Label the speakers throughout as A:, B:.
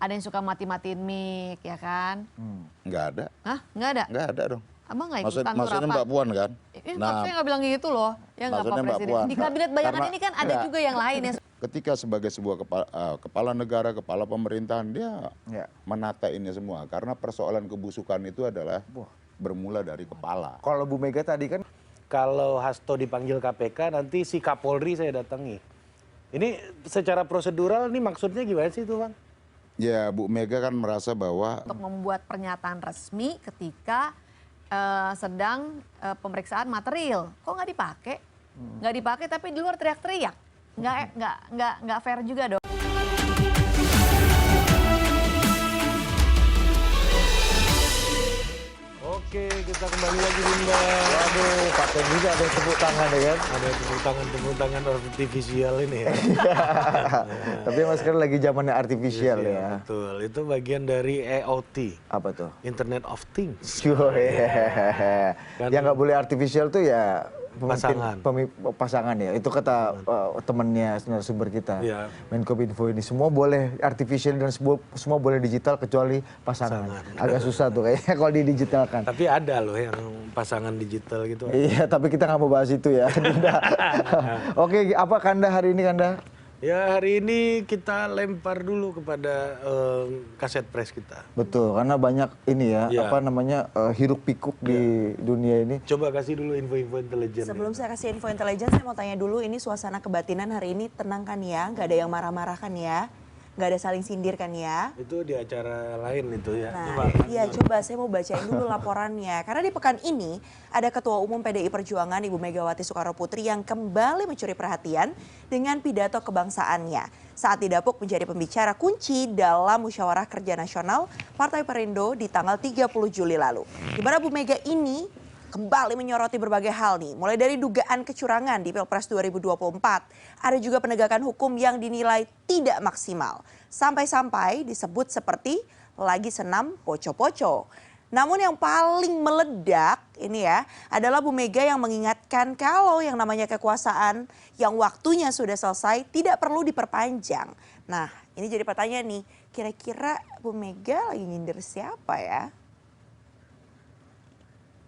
A: ada yang suka mati-matiin mic, ya kan?
B: Nggak ada.
A: Hah? Nggak ada?
B: Nggak ada dong.
A: Abang nggak ikutan
B: Maksudnya
A: rapat?
B: Mbak Puan kan?
A: Saya nggak bilang gitu loh. Ya nggak Pak
B: maksudnya Mbak
A: Presiden.
B: Puan.
A: Di kabinet bayangan
B: Karena-
A: ini kan ada
B: enggak.
A: juga yang lain ya.
B: Ketika sebagai sebuah kepala negara, kepala pemerintahan, dia menata ini semua. Karena persoalan kebusukan itu adalah bermula dari kepala.
C: Kalau Bu Mega tadi kan, kalau Hasto dipanggil KPK, nanti si Kapolri saya datangi. Ini secara prosedural, ini maksudnya gimana sih itu, Bang?
B: Ya, Bu Mega kan merasa bahwa
A: Untuk membuat pernyataan resmi ketika sedang pemeriksaan material. Kok nggak dipakai? Nggak dipakai tapi di luar teriak-teriak. Nggak fair juga dong.
C: Oke, kita kembali lagi Bunda.
D: Waduh, pakai juga ada tepuk tangan ya kan?
C: Ada tepuk tangan artifisial ini ya.
D: Tapi mas sekarang lagi zamannya artifisial
C: Iya,
D: ya.
C: betul, itu bagian dari EOT,
D: Apa tuh?
C: Internet of Things.
D: Yang nggak boleh artifisial tuh ya
C: Pasangan.
D: pasangan ya. Itu kata temennya narasumber kita.
C: Iya.
D: Menkominfo ini semua boleh artificial dan semua boleh digital kecuali pasangan. Agak susah tuh kayaknya kalau didigitalkan.
C: Tapi ada loh yang pasangan digital gitu.
D: Iya, tapi kita nggak mau bahas itu ya. Dinda. Oke, apa Kanda hari ini Kanda?
C: Ya hari ini kita lempar dulu kepada kaset press kita.
D: Betul, karena banyak ini ya,
C: Iya.
D: apa namanya hiruk pikuk di dunia ini.
C: Coba kasih dulu info-info intelijen.
E: Sebelum saya kasih info intelijen, saya mau tanya dulu, ini suasana kebatinan hari ini tenang kan ya? Nggak ada yang marah-marah kan ya? Nggak ada saling sindir kan ya?
C: Itu di acara lain itu ya.
E: Nah, iya coba saya mau bacain dulu laporannya. Karena di pekan ini ada Ketua Umum PDI Perjuangan Ibu Megawati Soekarnoputri yang kembali mencuri perhatian dengan pidato kebangsaannya. Saat didapuk menjadi pembicara kunci dalam Musyawarah Kerja Nasional Partai Perindo di tanggal 30 Juli lalu. Di mana Bu Mega ini kembali menyoroti berbagai hal nih, mulai dari dugaan kecurangan di Pilpres 2024, ada juga penegakan hukum yang dinilai tidak maksimal, sampai-sampai disebut seperti lagi senam poco-poco. Namun yang paling meledak ini ya, adalah Bu Mega yang mengingatkan kalau yang namanya kekuasaan yang waktunya sudah selesai tidak perlu diperpanjang. Nah, ini jadi pertanyaan nih, kira-kira Bu Mega lagi nyindir siapa ya?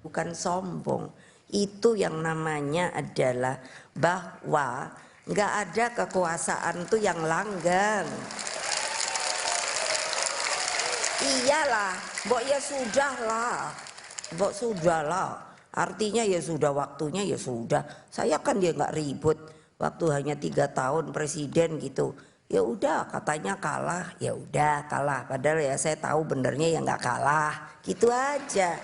F: Bukan sombong, itu yang namanya adalah bahwa nggak ada kekuasaan tuh yang langgeng. Iyalah, mbok ya sudah lah, artinya ya sudah waktunya ya sudah. Saya kan dia nggak ribut, waktu hanya 3 tahun presiden gitu. Ya udah katanya kalah, ya udah kalah. Padahal ya saya tahu benernya ya nggak kalah, gitu aja.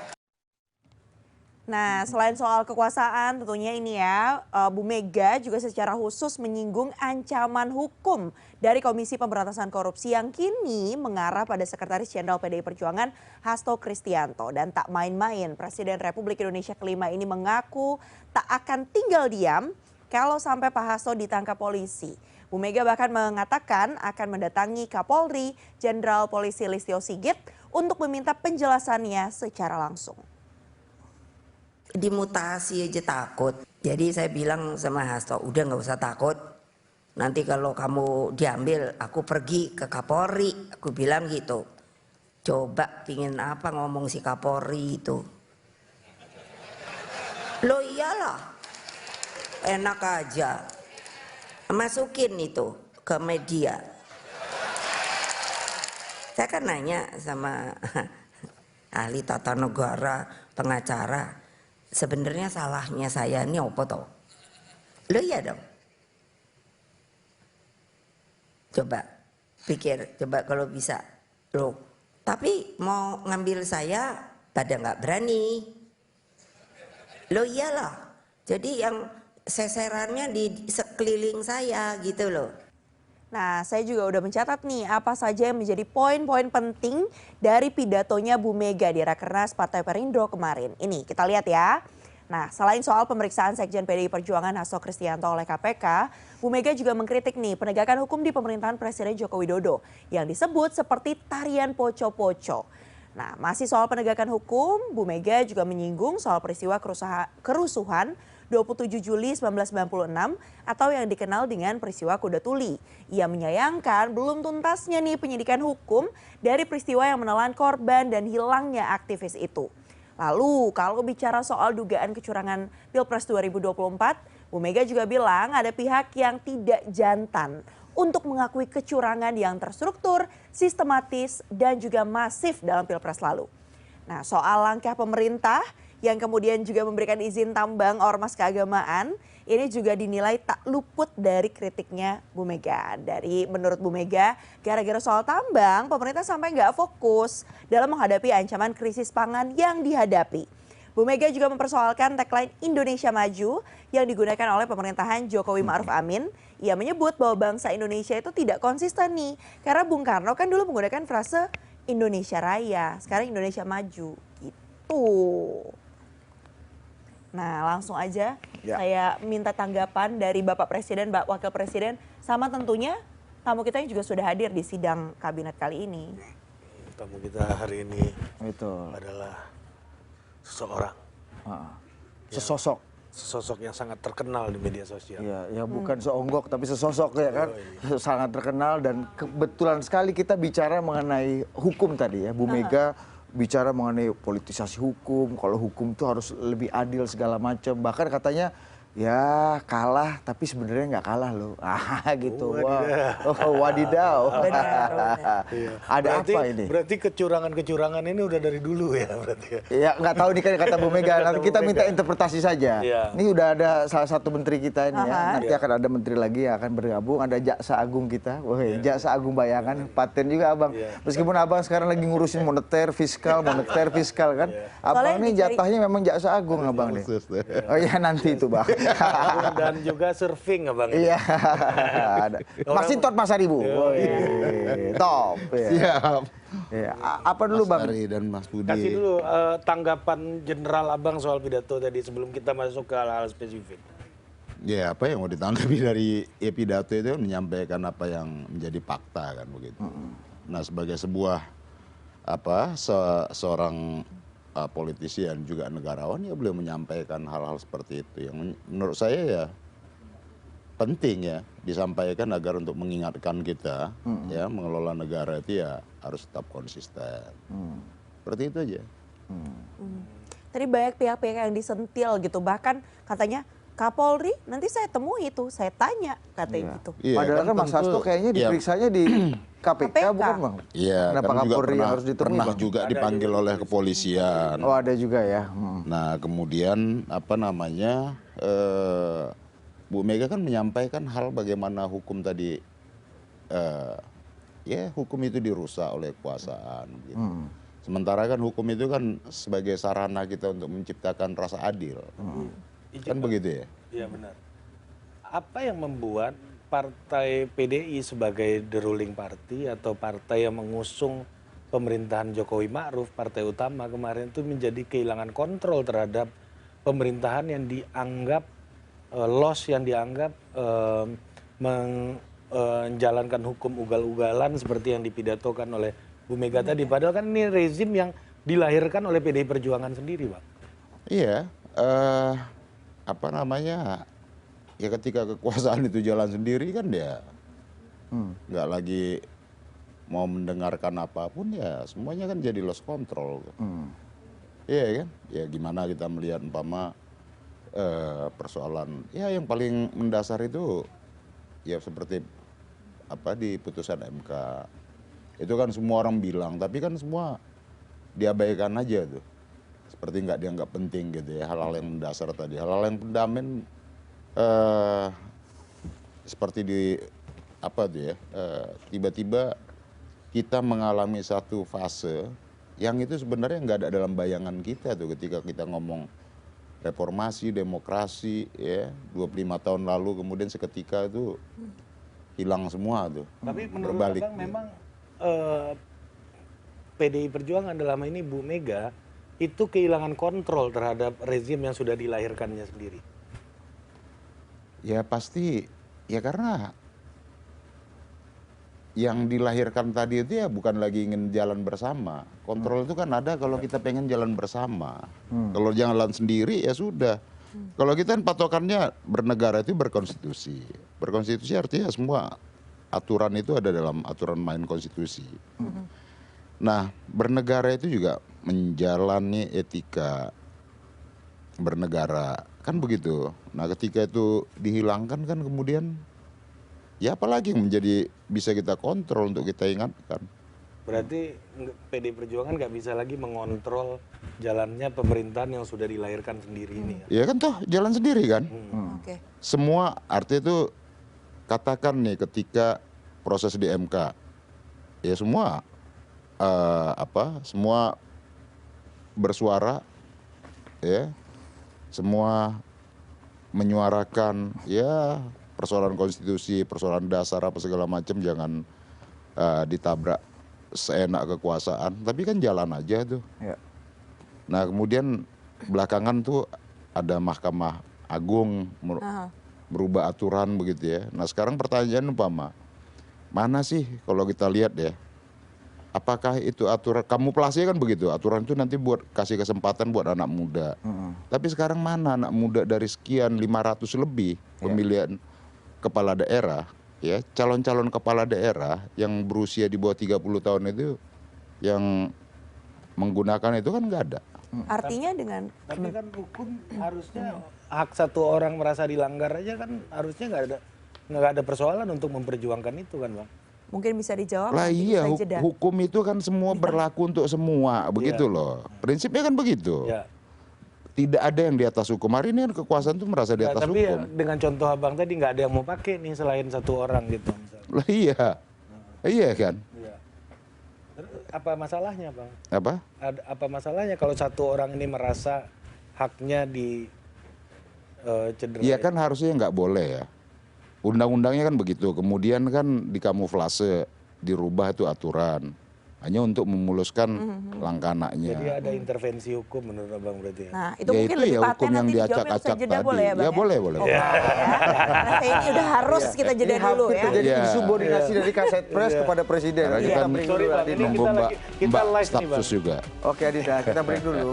E: Nah, selain soal kekuasaan tentunya ini ya, Bu Mega juga secara khusus menyinggung ancaman hukum dari Komisi Pemberantasan Korupsi yang kini mengarah pada Sekretaris Jenderal PDI Perjuangan Hasto Kristianto. Dan tak main-main, Presiden Republik Indonesia kelima ini mengaku tak akan tinggal diam kalau sampai Pak Hasto ditangkap polisi. Bu Mega bahkan mengatakan akan mendatangi Kapolri Jenderal Polisi Listio Sigit untuk meminta penjelasannya secara langsung.
F: Dimutasi aja takut. Jadi saya bilang sama Hasto, udah nggak usah takut. Nanti kalau kamu diambil, aku pergi ke Kapolri. Aku bilang gitu. Coba pingin apa ngomong si Kapolri itu. Loh iyalah, enak aja. Masukin itu ke media. Saya kan nanya sama ahli tata negara, pengacara. Sebenarnya salahnya saya ini apa toh? Lo iya dong. Coba pikir, coba kalau bisa. Loh, tapi mau ngambil saya pada nggak berani. Lo iyalah. Jadi yang seserannya di sekeliling saya gitu loh.
E: Nah, saya juga udah mencatat nih apa saja yang menjadi poin-poin penting dari pidatonya Bu Mega di Rakernas Partai Perindo kemarin. Ini kita lihat ya. Nah, selain soal pemeriksaan Sekjen PDI Perjuangan Hasto Kristianto oleh KPK, Bu Mega juga mengkritik nih penegakan hukum di pemerintahan Presiden Joko Widodo yang disebut seperti tarian poco-poco. Nah, masih soal penegakan hukum, Bu Mega juga menyinggung soal peristiwa kerusuhan 27 Juli 1996 atau yang dikenal dengan peristiwa Kuda Tuli. Ia menyayangkan belum tuntasnya nih penyidikan hukum dari peristiwa yang menelan korban dan hilangnya aktivis itu. Lalu kalau bicara soal dugaan kecurangan Pilpres 2024, Bu Mega juga bilang ada pihak yang tidak jantan untuk mengakui kecurangan yang terstruktur, sistematis, dan juga masif dalam Pilpres lalu. Nah, soal langkah pemerintah yang kemudian juga memberikan izin tambang ormas keagamaan, ini juga dinilai tak luput dari kritiknya Bu Mega. Dari menurut Bu Mega, gara-gara soal tambang, pemerintah sampai nggak fokus dalam menghadapi ancaman krisis pangan yang dihadapi. Bu Mega juga mempersoalkan tagline Indonesia Maju yang digunakan oleh pemerintahan Jokowi Ma'ruf Amin. Ia menyebut bahwa bangsa Indonesia itu tidak konsisten nih. Karena Bung Karno kan dulu menggunakan frase Indonesia Raya, sekarang Indonesia Maju. Gitu. Nah, langsung aja saya minta tanggapan dari Bapak Presiden, Mbak Wakil Presiden, sama tentunya tamu kita yang juga sudah hadir di sidang kabinet kali ini.
C: Tamu kita hari ini
D: Betul.
C: adalah seseorang,
D: Sesosok
C: yang sangat terkenal di media sosial.
D: ya bukan seonggok tapi sesosok ya kan, sangat terkenal. Dan kebetulan sekali kita bicara mengenai hukum tadi ya, Bu Mega bicara mengenai politisasi hukum, kalau hukum tuh harus lebih adil segala macam. Bahkan katanya ya kalah tapi sebenarnya nggak kalah loh. Gitu. Wadidaw.
E: Benar.
D: Ada
C: Berarti,
D: apa ini?
C: Berarti kecurangan ya ini udah dari dulu ya berarti ya.
D: Ya nggak tahu nih kan kata Bu Mega. Nanti kita minta interpretasi saja.
C: Iya.
D: Ini udah ada salah satu menteri kita ini ya. Nanti akan ada menteri lagi yang akan bergabung. Ada Jaksa Agung kita. Wah, Jaksa Agung Bayangan. Paten juga abang. Meskipun abang sekarang lagi ngurusin moneter fiskal kan. Abang ini jatahnya memang Jaksa Agung abang nih. Oh iya nanti itu bang.
C: Dan juga surfing abang.
D: Iya. Mas Sintot Mas Aribu. Top.
B: Siap.
D: Ya. Apa dulu bang?
B: Mas Ari dan Mas Budi.
C: Kasih dulu tanggapan general abang soal pidato tadi sebelum kita masuk ke hal-hal spesifik.
B: Ya apa yang mau ditanggapi dari pidato itu kan menyampaikan apa yang menjadi fakta kan begitu. Nah sebagai sebuah seorang politisi dan juga negarawan ya beliau menyampaikan hal-hal seperti itu yang menurut saya ya penting ya disampaikan agar untuk mengingatkan kita ya mengelola negara itu ya harus tetap konsisten. Seperti itu aja.
E: Tadi banyak pihak-pihak yang disentil gitu, bahkan katanya Kapolri nanti saya temui itu, saya tanya katanya gitu.
B: Iya,
D: Padahal kan Mas Hasto kayaknya diperiksanya di KPK bukan bang?
B: Iya,
D: Kenapa
B: kan juga
D: Kapolri yang harus ditemui
B: pernah
D: bang?
B: juga dipanggil oleh kepolisian.
D: Oh ada juga ya.
B: Nah kemudian Bu Mega kan menyampaikan hal bagaimana hukum tadi, hukum itu dirusak oleh kekuasaan. Gitu. Sementara kan hukum itu kan sebagai sarana kita untuk menciptakan rasa adil. Kan begitu ya?
C: Iya benar. Apa yang membuat partai PDI sebagai the ruling party atau partai yang mengusung pemerintahan Jokowi Ma'ruf, partai utama kemarin itu menjadi kehilangan kontrol terhadap pemerintahan yang dianggap yang dianggap menjalankan hukum ugal-ugalan seperti yang dipidatokan oleh Bu Mega tadi. Padahal kan ini rezim yang dilahirkan oleh PDI Perjuangan sendiri, Pak.
B: Iya, ya ketika kekuasaan itu jalan sendiri kan dia nggak lagi mau mendengarkan apapun ya semuanya kan jadi lost control. Iya kan? Ya gimana kita melihat persoalan ya yang paling mendasar itu ya seperti di putusan MK itu kan semua orang bilang tapi kan semua diabaikan aja tuh. Seperti nggak dianggap penting gitu ya, hal-hal yang mendasar tadi, hal-hal yang fundamental seperti tiba-tiba kita mengalami satu fase yang itu sebenarnya nggak ada dalam bayangan kita tuh ketika kita ngomong reformasi, demokrasi ya 25 tahun lalu kemudian seketika itu hilang semua tuh.
C: Tapi menurut abang memang PDI Perjuangan dalam ini Bu Mega itu kehilangan kontrol terhadap rezim yang sudah dilahirkannya sendiri.
B: Ya pasti, ya karena yang dilahirkan tadi itu ya bukan lagi ingin jalan bersama. Kontrol itu kan ada kalau kita pengen jalan bersama. Kalau jalan sendiri ya sudah. Kalau kita kan patokannya bernegara itu berkonstitusi. Berkonstitusi artinya semua aturan itu ada dalam aturan main konstitusi. Nah, bernegara itu juga menjalani etika bernegara, kan begitu. Nah, ketika itu dihilangkan kan kemudian ya apalagi yang menjadi bisa kita kontrol untuk kita ingatkan.
C: Berarti PD Perjuangan nggak bisa lagi mengontrol jalannya pemerintahan yang sudah dilahirkan sendiri ini ya?
B: Ya kan toh jalan sendiri kan.
E: Oke.
B: Semua artinya itu katakan nih ketika proses di MK, ya semua semua bersuara, ya, semua menyuarakan ya persoalan konstitusi, persoalan dasar apa segala macam jangan ditabrak seenak kekuasaan, tapi kan jalan aja tuh.
D: Ya.
B: Nah kemudian belakangan tuh ada Mahkamah Agung merubah aturan begitu ya. Nah sekarang pertanyaan umpama, mana sih kalau kita lihat ya, apakah itu aturan, kamuflase kan begitu, aturan itu nanti buat kasih kesempatan buat anak muda. Tapi sekarang mana anak muda dari sekian 500 lebih pemilihan kepala daerah, ya calon-calon kepala daerah yang berusia di bawah 30 tahun itu yang menggunakan itu kan nggak ada.
E: Artinya dengan
C: Tapi kan hukum harusnya hak satu orang merasa dilanggar aja kan harusnya nggak ada persoalan untuk memperjuangkan itu kan Bang.
E: mungkin bisa dijawab
B: Lah
E: nanti
B: iya,
E: usai jeda.
B: hukum itu kan semua berlaku untuk semua, begitu loh. Prinsipnya kan begitu.
C: Ya.
B: Tidak ada yang di atas hukum. Hari ini kan kekuasaan itu merasa di
C: Nah,
B: atas
C: tapi
B: hukum.
C: dengan contoh abang tadi nggak ada yang mau pakai nih selain satu orang gitu. Misalnya.
B: Lah iya, iya kan.
C: Iya. Terus apa masalahnya bang?
B: Apa?
C: Apa masalahnya kalau satu orang ini merasa haknya di cederai?
B: Iya kan harusnya nggak boleh ya. Undang-undangnya kan begitu. Kemudian kan dikamuflase, dirubah itu aturan. Hanya untuk memuluskan langkah anaknya.
C: Jadi ada intervensi hukum menurut abang berarti ya?
E: Nah, itu
B: Ya
E: mungkin
B: itu
E: lebih
B: ya
E: paten
B: hukum yang
E: nanti dijawabnya
B: diacak-acak
E: usai jeda
B: tadi.
E: boleh ya Bang?
B: Ya boleh, boleh.
E: Oh, boleh ya. Karena saya ini udah harus kita jeda
D: Ini
E: dulu
D: hampir
E: ya.
D: terjadi
B: Iya.
D: insubordinasi dari Kaset Press kepada Presiden.
B: Karena
D: Nanti
B: kita
D: kita break
C: Sorry,
D: dulu,
C: Bang,
D: Adinda.
C: ini
B: nunggu
C: kita
B: mbak,
C: lagi- kita
B: mbak
C: live nih,
B: staf
C: Bang.
B: sus juga.
D: Oke Adinda, kita break dulu.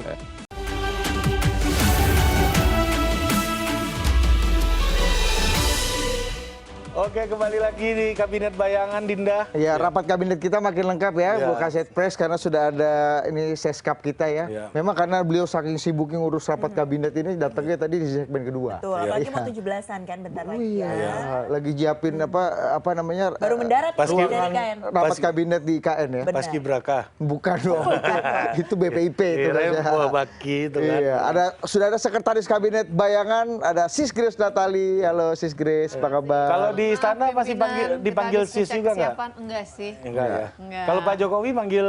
C: Oke, kembali lagi di Kabinet Bayangan, Dinda.
D: Ya, rapat kabinet kita makin lengkap ya,
C: Iya.
D: Bu Kaset Press, karena sudah ada ini seskap kita ya.
C: Iya.
D: Memang karena beliau saking sibuknya ngurus rapat kabinet ini, datangnya tadi di segmen kedua.
E: Betul, apalagi mau 17-an kan bentar
D: Oh
E: lagi
D: iya,
E: ya.
D: lagi nyiapin apa namanya?
E: Baru mendarat
C: Pas
E: nih
C: ruangan-
E: dari KN.
D: Rapat kabinet di IKN ya.
E: Benar.
C: Paskibraka.
D: Bukan dong, itu BPIP itu.
C: Kirain
D: Raja.
C: buah baki itu kan.
D: Iya, sudah ada sekretaris kabinet Bayangan, ada Sis Grace Natali. Halo Sis Grace, apa kabar?
C: Kalau di istana masih dipanggil
A: Kita
C: sis juga nggak?
A: kesiapan, enggak sih.
C: Enggak ya.
A: Enggak.
C: Kalau Pak Jokowi manggil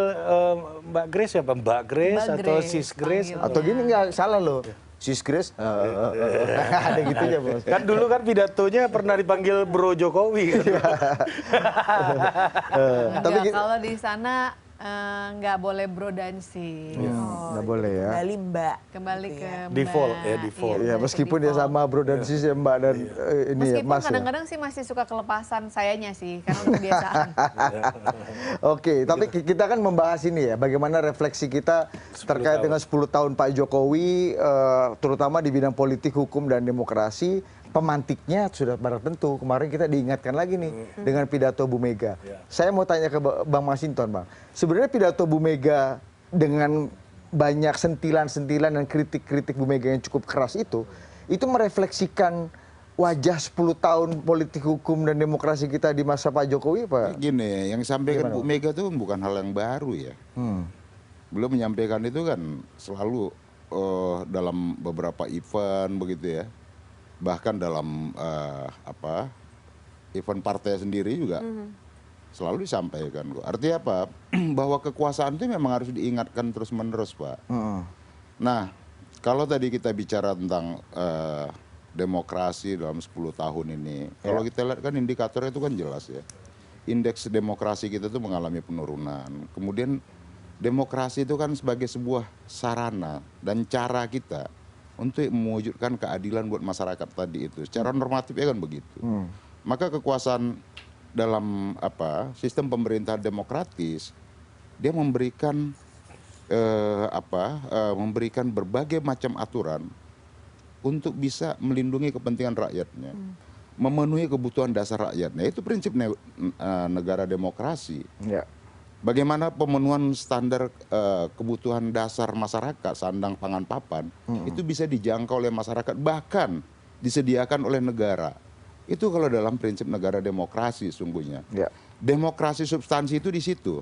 C: Mbak Grace ya, Mbak Grace
A: Mbak
C: atau
A: Grace,
C: Sis Grace?
A: panggil.
D: Atau gini nggak salah loh, Sis Grace, ada gitunya bos.
C: Kan dulu kan pidatonya pernah dipanggil Bro Jokowi. Kan?
D: Tapi
A: Enggak, kalau di sana nggak boleh bro dan sis.
D: nggak boleh ya.
E: Kembali Mbak.
A: Kembali
E: Gitu
A: ke
E: ya.
A: Mbak.
C: Default ya, default.
D: Iya,
A: balik ke
D: meskipun dia
A: default.
D: sama bro dan sis ya Mbak dan ini ya
A: Meskipun
D: Mas ya.
A: kadang-kadang sih masih suka kelepasan sayanya sih, karena udah kebiasaan.
D: Oke, tapi kita kan membahas ini ya, bagaimana refleksi kita terkait dengan 10 tahun Pak Jokowi, terutama di bidang politik, hukum, dan demokrasi. Pemantiknya sudah barang tentu. Kemarin kita diingatkan lagi nih dengan pidato Bu Mega. Saya mau tanya ke Bang Masinton, Bang. Sebenarnya pidato Bu Mega dengan banyak sentilan-sentilan dan kritik-kritik Bu Mega yang cukup keras itu merefleksikan wajah 10 tahun politik hukum dan demokrasi kita di masa Pak Jokowi, Pak?
B: Gini, yang disampaikan Bu Mega itu bukan hal yang baru ya. Beliau menyampaikan itu kan selalu dalam beberapa event begitu ya. Bahkan dalam event partai sendiri juga selalu disampaikan kok. Artinya apa? Bahwa kekuasaan itu memang harus diingatkan terus-menerus, Pak. Nah, kalau tadi kita bicara tentang demokrasi dalam 10 tahun ini, kalau kita lihat kan indikatornya itu kan jelas ya. Indeks demokrasi kita itu mengalami penurunan. Kemudian demokrasi itu kan sebagai sebuah sarana dan cara kita untuk mewujudkan keadilan buat masyarakat tadi itu. Secara normatifnya kan begitu. Maka kekuasaan dalam sistem pemerintahan demokratis, dia memberikan memberikan berbagai macam aturan untuk bisa melindungi kepentingan rakyatnya, memenuhi kebutuhan dasar rakyatnya. Itu prinsip negara demokrasi.
D: Ya.
B: Bagaimana pemenuhan standar kebutuhan dasar masyarakat, sandang, pangan, papan, itu bisa dijangkau oleh masyarakat, bahkan disediakan oleh negara. Itu kalau dalam prinsip negara demokrasi sungguhnya.
D: Ya.
B: Demokrasi substansi itu di situ.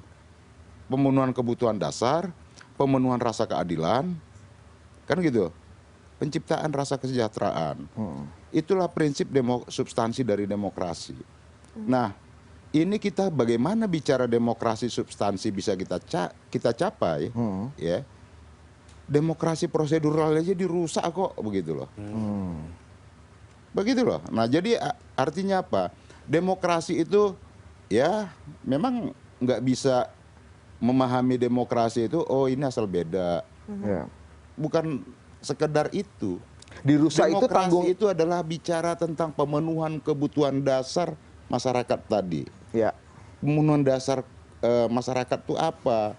B: Pemenuhan kebutuhan dasar, pemenuhan rasa keadilan, kan gitu. Penciptaan rasa kesejahteraan. Itulah prinsip substansi dari demokrasi. Nah, ini kita bagaimana bicara demokrasi substansi bisa kita capai, ya. Demokrasi prosedural aja dirusak kok, begitu loh. Begitu loh. Nah, jadi artinya apa? Demokrasi itu ya memang nggak bisa memahami demokrasi itu, oh ini asal beda.
D: Ya.
B: Bukan sekedar itu.
D: Dirusak itu
B: Demokrasi
D: tanggung.
B: itu adalah bicara tentang pemenuhan kebutuhan dasar masyarakat tadi.
D: Ya.
B: Pemenuhan dasar masyarakat itu apa?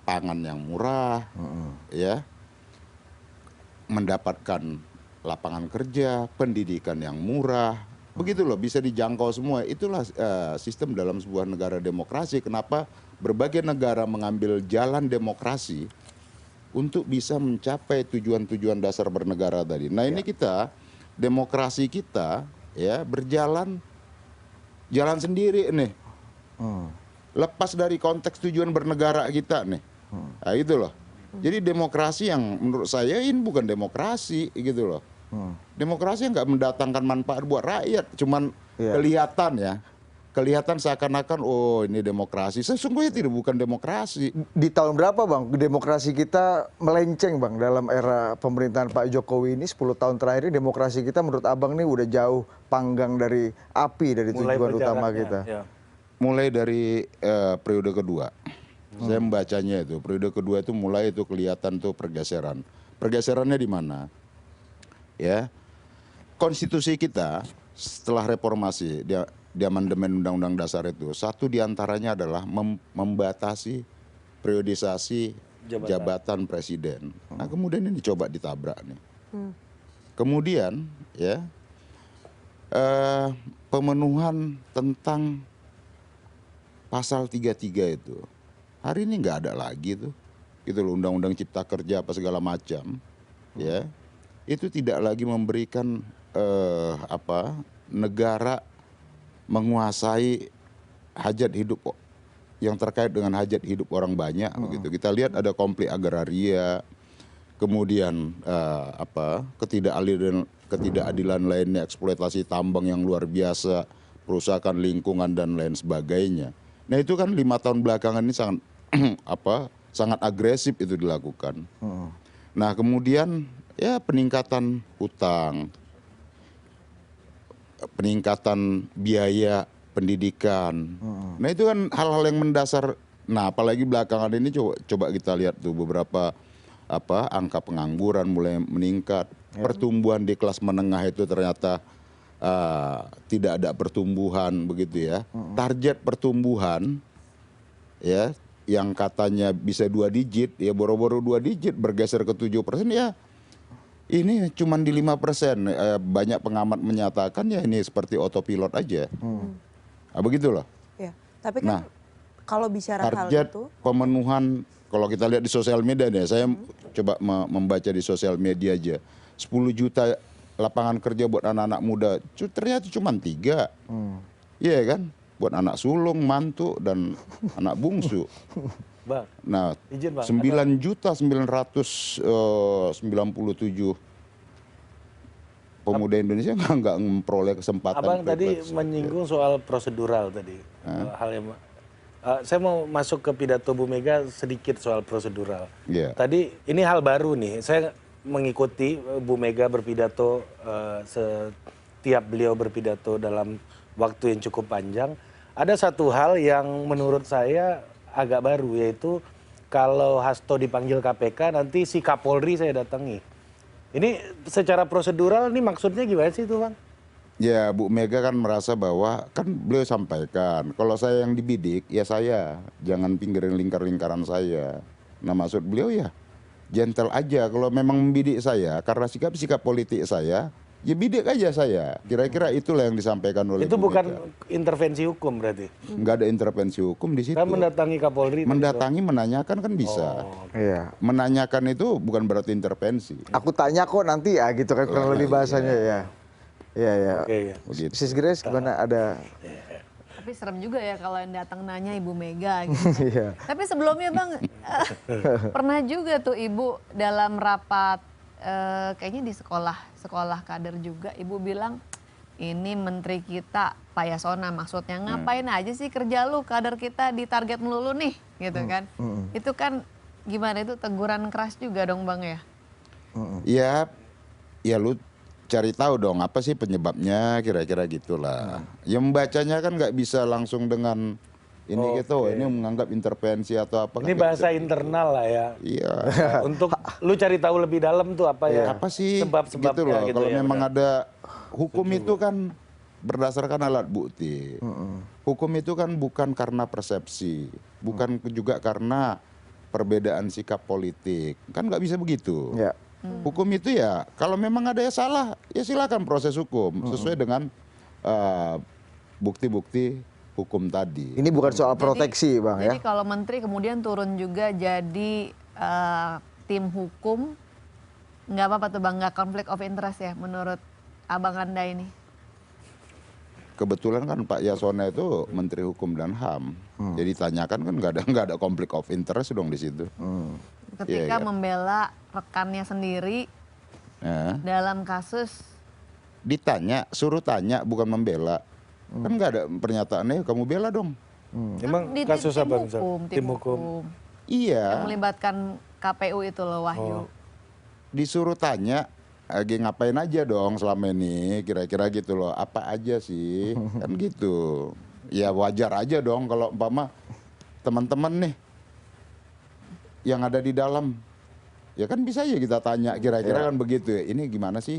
B: Pangan yang murah, ya, mendapatkan lapangan kerja, pendidikan yang murah, begitu loh, bisa dijangkau semua. Itulah sistem dalam sebuah negara demokrasi. Kenapa berbagai negara mengambil jalan demokrasi untuk bisa mencapai tujuan-tujuan dasar bernegara tadi. Nah ini kita, demokrasi kita ya berjalan jalan sendiri nih. Lepas dari konteks tujuan bernegara kita nih. Nah itu loh. Jadi demokrasi yang menurut saya ini bukan demokrasi gitu loh. Demokrasi yang nggak mendatangkan manfaat buat rakyat, cuman kelihatan ya. Kelihatan seakan-akan oh ini demokrasi. Sesungguhnya tidak, bukan demokrasi.
D: Di tahun berapa Bang demokrasi kita melenceng Bang dalam era pemerintahan Pak Jokowi ini 10 tahun terakhir ini demokrasi kita menurut Abang nih udah jauh panggang dari api dari tujuan utama kita.
C: Ya.
B: Mulai dari periode kedua. Saya membacanya itu, periode kedua itu mulai itu kelihatan tuh pergeseran. Pergeserannya di mana? Ya. Konstitusi kita setelah reformasi di amandemen Undang-Undang Dasar itu, satu diantaranya adalah membatasi periodisasi jabatan presiden. Nah kemudian ini coba ditabrak nih. Kemudian ya pemenuhan tentang pasal 33 itu hari ini nggak ada lagi tuh, gitu loh, Undang-Undang Cipta Kerja apa segala macam, ya itu tidak lagi memberikan negara menguasai hajat hidup yang terkait dengan hajat hidup orang banyak begitu. Kita lihat ada konflik agraria, kemudian ketidakadilan lainnya, eksploitasi tambang yang luar biasa, perusakan lingkungan dan lain sebagainya. Nah itu kan 5 tahun belakangan ini sangat sangat agresif itu dilakukan. Nah kemudian ya peningkatan utang, peningkatan biaya pendidikan. Nah itu kan hal-hal yang mendasar. Nah apalagi belakangan ini coba kita lihat tuh beberapa angka pengangguran mulai meningkat. Pertumbuhan di kelas menengah itu ternyata tidak ada pertumbuhan begitu ya. Target pertumbuhan ya yang katanya bisa 2 digit ya boro-boro 2 digit bergeser ke 7% ya. Ini cuma di 5%. Banyak pengamat menyatakan ya ini seperti autopilot aja. Nah, begitu loh.
E: Ya, tapi kan kalau bicara hal
B: Target
E: itu,
B: pemenuhan kalau kita lihat di sosial media nih, saya coba membaca di sosial media aja. 10 juta lapangan kerja buat anak-anak muda, ternyata cuma 3. Iya kan? Buat anak sulung, mantu, dan anak bungsu.
C: Bang,
B: Nah,
C: izin, Bang,
B: 9.997 pemuda Indonesia nggak memperoleh kesempatan.
C: Abang tadi
B: privilege.
C: menyinggung soal prosedural tadi. Hal yang saya mau masuk ke pidato Bu Mega sedikit soal prosedural.
B: Iya.
C: Tadi ini hal baru nih. Saya mengikuti Bu Mega berpidato setiap beliau berpidato dalam waktu yang cukup panjang. Ada satu hal yang menurut saya agak baru, yaitu kalau Hasto dipanggil KPK nanti si Kapolri saya datangi. Ini secara prosedural ini maksudnya gimana sih itu Bang?
B: Ya Bu Mega kan merasa bahwa kan beliau sampaikan kalau saya yang dibidik ya saya, jangan pinggirin lingkar-lingkaran saya. Nah maksud beliau ya gentle aja. Kalau memang membidik saya karena sikap-sikap politik saya, ya bidik aja saya. Kira-kira itulah yang disampaikan oleh
C: Itu
B: Bu
C: bukan
B: Mega.
C: intervensi hukum berarti.
B: Nggak ada intervensi hukum di situ.
C: Kan mendatangi Kapolri.
B: Mendatangi, menanyakan kan bisa.
D: Iya.
B: Menanyakan itu bukan berarti intervensi.
D: Aku tanya kok nanti ya gitu kan kurang lebih bahasanya ya. Iya ya.
C: Oke, ya.
B: Begitu.
D: Sis Grace gimana ada?
A: Tapi serem juga ya kalau yang datang nanya Ibu Mega gitu.
D: Iya.
A: Tapi sebelumnya Bang, pernah juga tuh Ibu dalam rapat, kayaknya di sekolah kader juga, Ibu bilang, ini menteri kita, Pak Yasona maksudnya, ngapain aja sih kerja lu, kader kita ditarget melulu nih, gitu kan. Itu kan gimana, itu teguran keras juga dong Bang ya?
B: Ya lu cari tahu dong apa sih penyebabnya, kira-kira gitulah. Ya membacanya kan nggak bisa langsung dengan ini gitu, ini menganggap intervensi atau apa.
C: Ini
B: kan
C: bahasa internal lah ya.
B: Iya.
C: Untuk lu cari tahu lebih dalam tuh apa ya?
B: Apa sih
C: Sebab-sebabnya
B: gitu loh.
C: gitu
B: Kalau
C: ya,
B: memang
C: udah.
B: ada hukum itu kan berdasarkan alat bukti. Hukum itu kan bukan karena persepsi, bukan juga karena perbedaan sikap politik. Kan nggak bisa begitu.
D: Ya.
B: Hukum itu ya kalau memang ada yang salah ya silakan proses hukum sesuai dengan bukti-bukti hukum tadi.
D: Ini bukan soal proteksi Bang ya.
A: Jadi kalau menteri kemudian turun juga jadi tim hukum, nggak apa-apa tuh Bang, nggak konflik of interest ya menurut Abang Anda ini?
B: Kebetulan kan Pak Yasona itu Menteri Hukum dan HAM. Jadi tanyakan kan nggak ada konflik of interest dong di situ.
A: Ketika
B: Iya.
A: membela rekannya sendiri
B: Ya.
A: dalam kasus,
B: Ditanya, suruh tanya bukan membela. Kan nggak ada pernyataannya kamu bela dong.
C: Emang
A: di
C: kasus
A: tim
C: apa
A: hukum,
C: misal? Tim hukum.
A: yang
B: Iya.
A: melibatkan KPU itu loh Wahyu.
B: Disuruh tanya lagi ngapain aja dong selama ini, kira-kira gitu loh, apa aja sih, kan gitu. Ya wajar aja dong kalau umpama teman-teman nih yang ada di dalam, ya kan bisa aja kita tanya kira-kira kan begitu ya, ini gimana sih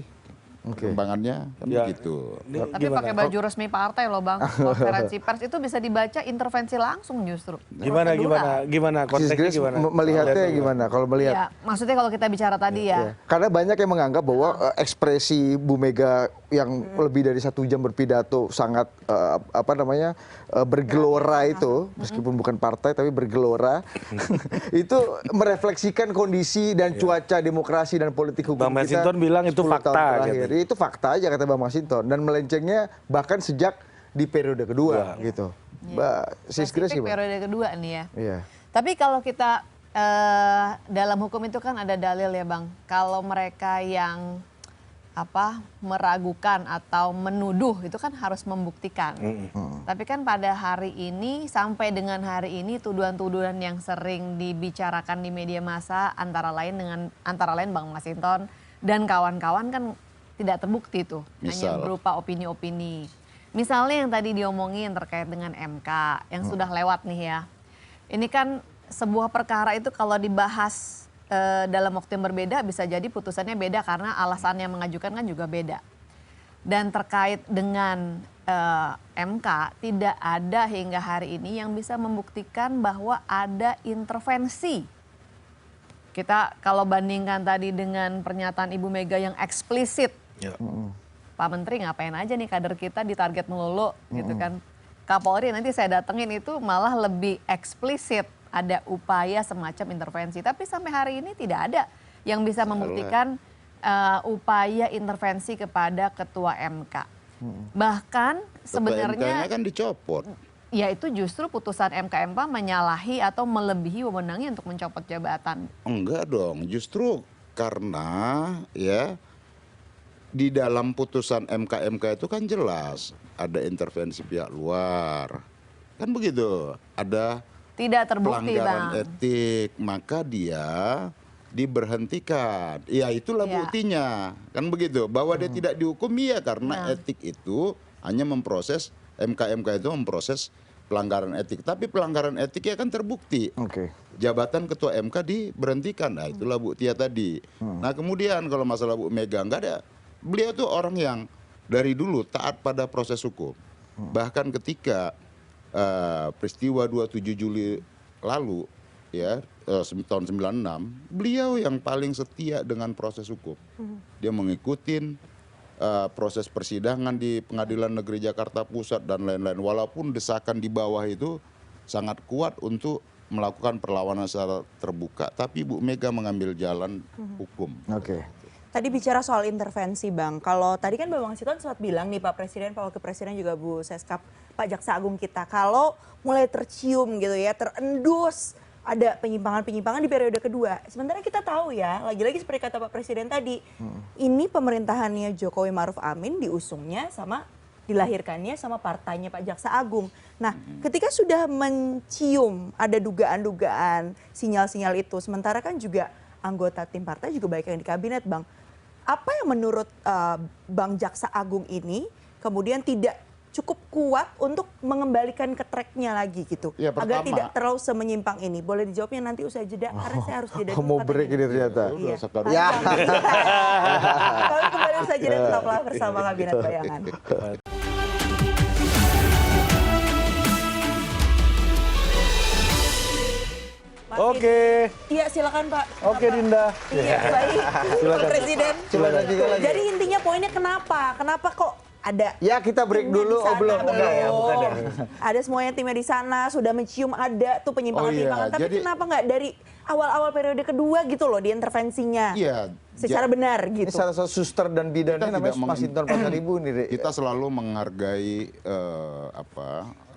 B: perkembangannya, kan
C: Ya.
B: begitu.
C: Ini
A: Tapi pakai baju resmi partai loh Bang, konferensi pers itu bisa dibaca intervensi langsung justru.
C: Gimana
A: Prosedural.
D: Sis
C: konteksnya
D: Grace
C: gimana?
D: melihatnya gimana kalau melihat?
A: Ya, maksudnya kalau kita bicara tadi ya,
D: Karena banyak yang menganggap bahwa ekspresi Bu Mega yang lebih dari 1 jam berpidato sangat bergelora itu, meskipun bukan partai tapi bergelora, itu merefleksikan kondisi dan cuaca demokrasi dan politik hukum
C: Bang
D: kita.
C: Masinton bilang itu
D: 10 tahun
C: fakta,
D: terakhir. Itu fakta aja kata Bang Masinton, dan melencengnya bahkan sejak di periode kedua gitu. Mbak Sis Grace
A: spesifik
D: gimana?
A: periode kedua nih ya.
D: Iya.
A: Tapi kalau kita dalam hukum itu kan ada dalil ya Bang. Kalau mereka yang meragukan atau menuduh itu kan harus membuktikan. Tapi kan pada hari ini sampai dengan hari ini tuduhan-tuduhan yang sering dibicarakan di media massa antara lain Bang Masinton dan kawan-kawan kan tidak terbukti tuh, hanya
B: Misal?
A: berupa opini-opini. Misalnya yang tadi diomongin terkait dengan MK yang sudah lewat nih ya. Ini kan sebuah perkara itu kalau dibahas dalam waktu yang berbeda bisa jadi putusannya beda karena alasan yang mengajukan kan juga beda. Dan terkait dengan MK tidak ada hingga hari ini yang bisa membuktikan bahwa ada intervensi. Kita kalau bandingkan tadi dengan pernyataan Ibu Mega yang eksplisit,
C: Ya.
A: Pak Menteri ngapain aja nih kader kita ditarget melulu gitu kan. Kapolri nanti saya datengin itu malah lebih eksplisit ada upaya semacam intervensi. Tapi sampai hari ini tidak ada yang bisa membuktikan upaya intervensi kepada ketua MK. Bahkan sebenarnya
B: MK-nya kan dicopot.
A: ya itu justru putusan MK menyalahi atau melebihi wewenangnya untuk mencopot jabatan.
B: Enggak dong, justru karena ya di dalam putusan MK itu kan jelas ada intervensi pihak luar. Kan begitu. Ada
A: Tidak terbukti
B: pelanggaran
A: Bang.
B: etik, maka dia diberhentikan. Ya itulah
A: Ya.
B: buktinya. Kan begitu. Bahwa dia tidak dihukum ya karena etik itu hanya memproses, MK itu memproses pelanggaran etik. Tapi pelanggaran etiknya kan terbukti.
D: Oke.
B: Jabatan ketua MK diberhentikan. Nah itulah buktinya tadi. Nah kemudian kalau masalah Bu Mega enggak ada. Beliau tuh orang yang dari dulu taat pada proses hukum. Bahkan ketika peristiwa 27 Juli lalu ya tahun 96, beliau yang paling setia dengan proses hukum. Dia mengikuti proses persidangan di Pengadilan Negeri Jakarta Pusat dan lain-lain. Walaupun desakan di bawah itu sangat kuat untuk melakukan perlawanan secara terbuka, tapi Bu Mega mengambil jalan hukum.
D: Oke.
E: Tadi bicara soal intervensi Bang, kalau tadi kan Bang Siton sempat bilang nih Pak Presiden, Pak Wakil Presiden juga Bu Seskap, Pak Jaksa Agung kita, kalau mulai tercium gitu ya, terendus ada penyimpangan-penyimpangan di periode kedua. Sementara kita tahu ya, lagi-lagi seperti kata Pak Presiden tadi, ini pemerintahannya Jokowi Maruf Amin diusungnya sama dilahirkannya sama partainya Pak Jaksa Agung. Nah, ketika sudah mencium ada dugaan-dugaan sinyal-sinyal itu, sementara kan juga anggota tim partai juga banyak yang di kabinet, Bang. Apa yang menurut Bang Jaksa Agung ini kemudian tidak cukup kuat untuk mengembalikan ke tracknya lagi gitu,
B: Ya,
E: agar
B: pertama,
E: tidak terlalu semenyimpang ini? Boleh dijawabnya nanti usai jeda, karena saya harus jeda dulu.
D: Mau break
E: katanya.
D: ini ternyata.
E: Iya.
B: Sekarang.
D: Ya.
E: Kami kembali usai jeda, tetaplah bersama Kabinet Bayangan.
C: Oke.
E: Iya, silakan Pak.
C: Oke, Dinda.
E: Iya, baik. Pak Presiden.
D: Coba lanjutkan lagi.
E: Jadi intinya poinnya kenapa? Kenapa kok ada
D: Ya kita break
E: timnya
D: dulu,
E: di sana?
D: belum? Enggak ya, bukan ya.
E: Ada semuanya timnya di sana, sudah mencium ada tuh penyimpangan-penyimpangan.
B: Oh iya,
E: Tapi
B: jadi-
E: kenapa nggak dari awal-awal periode kedua gitu loh di intervensinya?
B: Iya.
E: Secara benar
D: Ini
E: gitu.
D: salah satu suster dan bidannya
B: Kita
D: namanya
B: tidak
D: Mas Hinton Pasaribu nih, Dek.
B: Kita selalu menghargai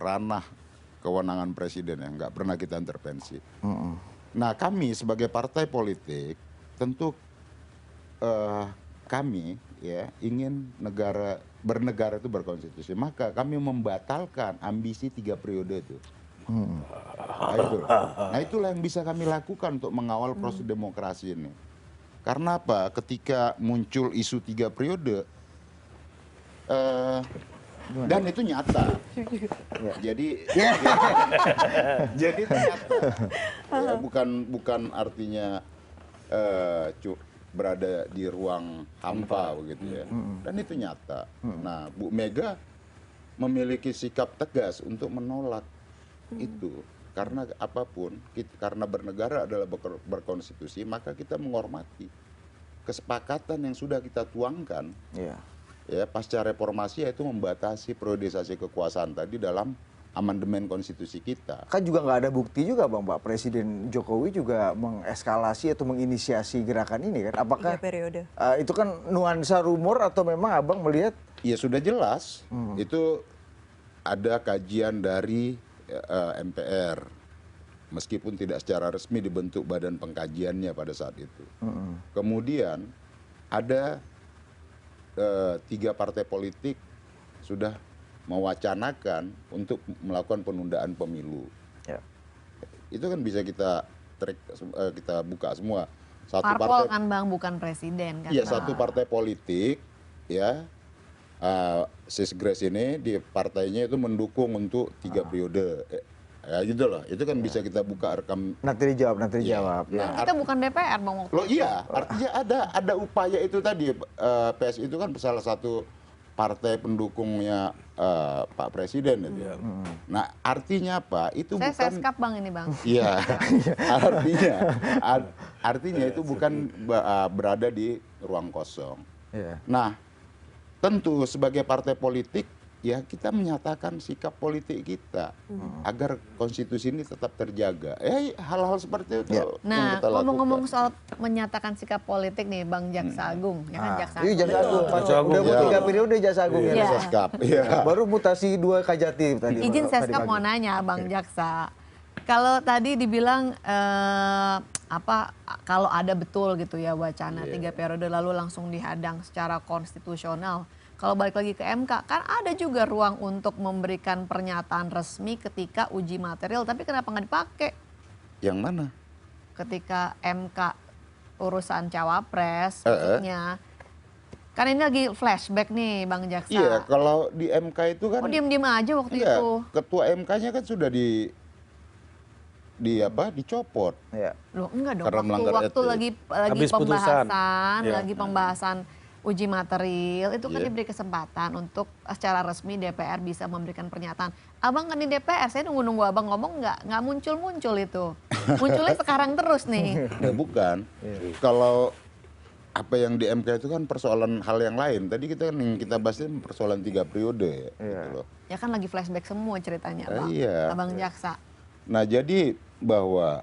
B: ranah kewenangan presiden, ya, nggak pernah kita intervensi. Nah, kami sebagai partai politik tentu kami ya ingin bernegara itu berkonstitusi, maka kami membatalkan ambisi 3 periode itu. Nah, itulah yang bisa kami lakukan untuk mengawal proses demokrasi ini. Karena apa? Ketika muncul isu 3 periode, dan itu nyata. Jadi itu nyata. Ya, bukan artinya berada di ruang hampa begitu ya. Dan itu nyata. Nah, Bu Mega memiliki sikap tegas untuk menolak itu. Karena apapun, karena bernegara adalah berkonstitusi, maka kita menghormati kesepakatan yang sudah kita tuangkan.
D: Iya.
B: Ya, pasca reformasi, yaitu membatasi periodisasi kekuasaan tadi dalam amandemen konstitusi kita.
D: Kan juga nggak ada bukti juga Bang, Pak Presiden Jokowi juga mengeskalasi atau menginisiasi gerakan ini kan. Apakah
E: 3 periode.
D: itu kan nuansa rumor atau memang Abang melihat
B: Ya sudah jelas, itu ada kajian dari MPR, meskipun tidak secara resmi dibentuk badan pengkajiannya pada saat itu. Kemudian ada 3 partai politik sudah mewacanakan untuk melakukan penundaan pemilu.
D: ya,
B: Itu kan bisa kita kita buka semua. Satu
A: Parpol kan Bang, bukan presiden kan.
B: Iya,
A: Bang?
B: satu partai politik ya, Sis Grace ini di partainya itu mendukung untuk 3 periode. Ya gitu loh, itu kan bisa kita buka rekam.
D: nanti dijawab.
B: Iya.
D: Ya.
B: Nah,
A: Kita bukan DPR Bang waktu
B: Loh
A: itu.
B: iya, artinya ada upaya itu tadi. PSI itu kan salah satu partai pendukungnya Pak Presiden itu. Nah, artinya apa? Itu
A: Saya
B: bukan.
A: seskap Bang ini Bang.
B: Iya, artinya itu bukan berada di ruang kosong.
D: Ya.
B: Nah, tentu sebagai partai politik ya kita menyatakan sikap politik kita agar konstitusi ini tetap terjaga. Hal-hal seperti itu.
D: Ya.
B: yang
A: Nah,
B: kita
A: ngomong-ngomong
B: lakukan.
A: soal menyatakan sikap politik nih Bang Jaksa Agung, ya kan Jaksa
D: Iya,
A: Agung.
D: Jaksa Agung.
C: Jaksa Agung.
D: Udah
B: Ya.
D: 3 periode Jaksa Agung ya.
A: Iya.
B: Seskap, iya.
D: Baru mutasi 2 Kajati tadi.
A: Izin
D: tadi
A: Seskap
D: pagi.
A: mau nanya Bang Jaksa. Kalau tadi dibilang kalau ada betul gitu ya wacana 3 periode lalu langsung dihadang secara konstitusional. Kalau balik lagi ke MK, kan ada juga ruang untuk memberikan pernyataan resmi ketika uji material, tapi kenapa nggak dipakai?
B: Yang mana?
A: Ketika MK urusan cawapres, maksudnya. Kan ini lagi flashback nih Bang Jaksa.
B: Iya, kalau di MK itu kan.
A: Oh diem-diem aja waktu
B: Iya,
A: itu.
B: ketua MK-nya kan sudah dicopot.
D: Ya.
A: Loh enggak dong,
B: Karena melanggar
A: waktu
B: etik.
A: lagi
C: Habis putusan.
A: pembahasan,
C: Iya.
A: lagi pembahasan uji material, itu kan
B: Iya.
A: diberi kesempatan untuk secara resmi DPR bisa memberikan pernyataan. Abang kan di DPR, saya nunggu-nunggu abang ngomong nggak muncul-muncul itu. Munculnya sekarang terus nih.
B: Ya bukan. Kalau apa yang di MK itu kan persoalan hal yang lain. Tadi kita kan yang kita bahas ini persoalan 3 periode gitu loh.
A: Ya kan lagi flashback semua ceritanya, Bang.
B: Iya.
A: Abang Jaksa.
B: Nah, jadi bahwa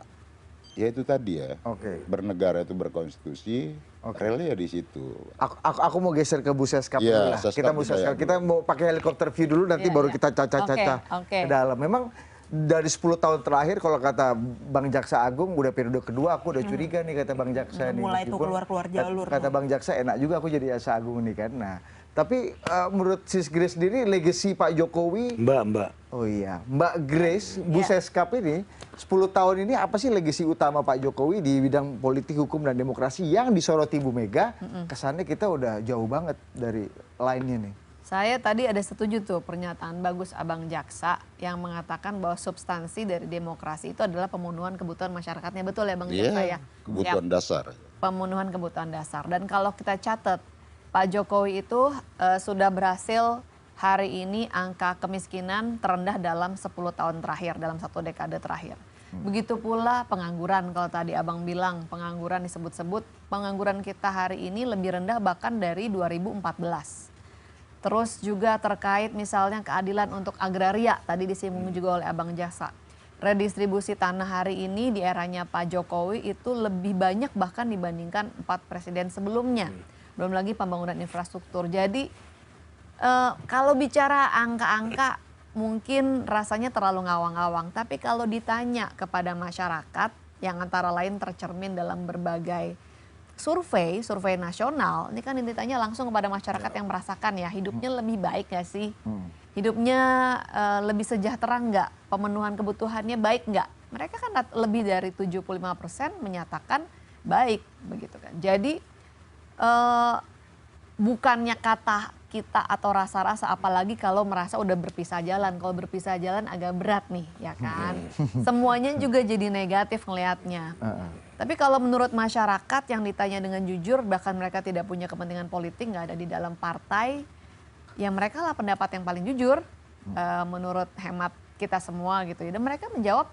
B: ya itu tadi ya.
D: Oke.
B: Bernegara itu berkonstitusi, relnya di situ.
D: Aku mau geser ke Bu Seskap
B: Iya,
D: dulu lah.
B: Seskap
D: Kita Bu
B: kita
D: Seskap.
B: ya.
D: Kita mau pakai helikopter view dulu nanti
A: Iya,
D: baru
A: iya.
D: kita cacah-cacah
A: Oke.
D: ke dalam. Memang dari 10 tahun terakhir kalau kata Bang Jaksa Agung udah periode kedua aku udah curiga nih kata Bang Jaksa nih.
E: Mulai tuh
D: Meskipun
E: keluar-keluar jalur.
D: Kata Bang Jaksa enak juga aku jadi Jaksa Agung nih kan. Nah, tapi menurut Sis Grace sendiri legacy Pak Jokowi
C: Mbak.
D: oh iya, Mbak Grace, Bu Seskap ini 10 tahun ini apa sih legacy utama Pak Jokowi di bidang politik, hukum dan demokrasi yang disoroti Bu Mega? Kesannya kita udah jauh banget dari lainnya nih.
A: Saya tadi ada setuju tuh pernyataan bagus Abang Jaksa yang mengatakan bahwa substansi dari demokrasi itu adalah pemenuhan kebutuhan masyarakatnya. Betul ya Bang Jaksa ya?
B: Iya, kebutuhan dasar.
A: Pemenuhan kebutuhan dasar. Dan kalau kita catat, Pak Jokowi itu sudah berhasil hari ini angka kemiskinan terendah dalam 10 tahun terakhir, dalam 1 dekade terakhir. Begitu pula pengangguran, kalau tadi Abang bilang pengangguran disebut-sebut, pengangguran kita hari ini lebih rendah bahkan dari 2014. Terus juga terkait misalnya keadilan untuk agraria, tadi disinggung juga oleh Abang Jaksa. Redistribusi tanah hari ini di eranya Pak Jokowi itu lebih banyak bahkan dibandingkan 4 presiden sebelumnya. Belum lagi pembangunan infrastruktur. Jadi kalau bicara angka-angka mungkin rasanya terlalu ngawang-ngawang. Tapi kalau ditanya kepada masyarakat yang antara lain tercermin dalam berbagai survei nasional, ini kan ditanya langsung kepada masyarakat yang merasakan ya, hidupnya lebih baik gak sih? Hidupnya lebih sejahtera nggak? Pemenuhan kebutuhannya baik nggak? Mereka kan lebih dari 75% menyatakan baik, begitu kan. Jadi bukannya kata kita atau rasa-rasa, apalagi kalau merasa udah berpisah jalan. Kalau berpisah jalan agak berat nih, ya kan? Semuanya juga jadi negatif ngelihatnya. Tapi kalau menurut masyarakat yang ditanya dengan jujur, bahkan mereka tidak punya kepentingan politik, nggak ada di dalam partai, ya mereka lah pendapat yang paling jujur menurut hemat kita semua gitu. Dan mereka menjawab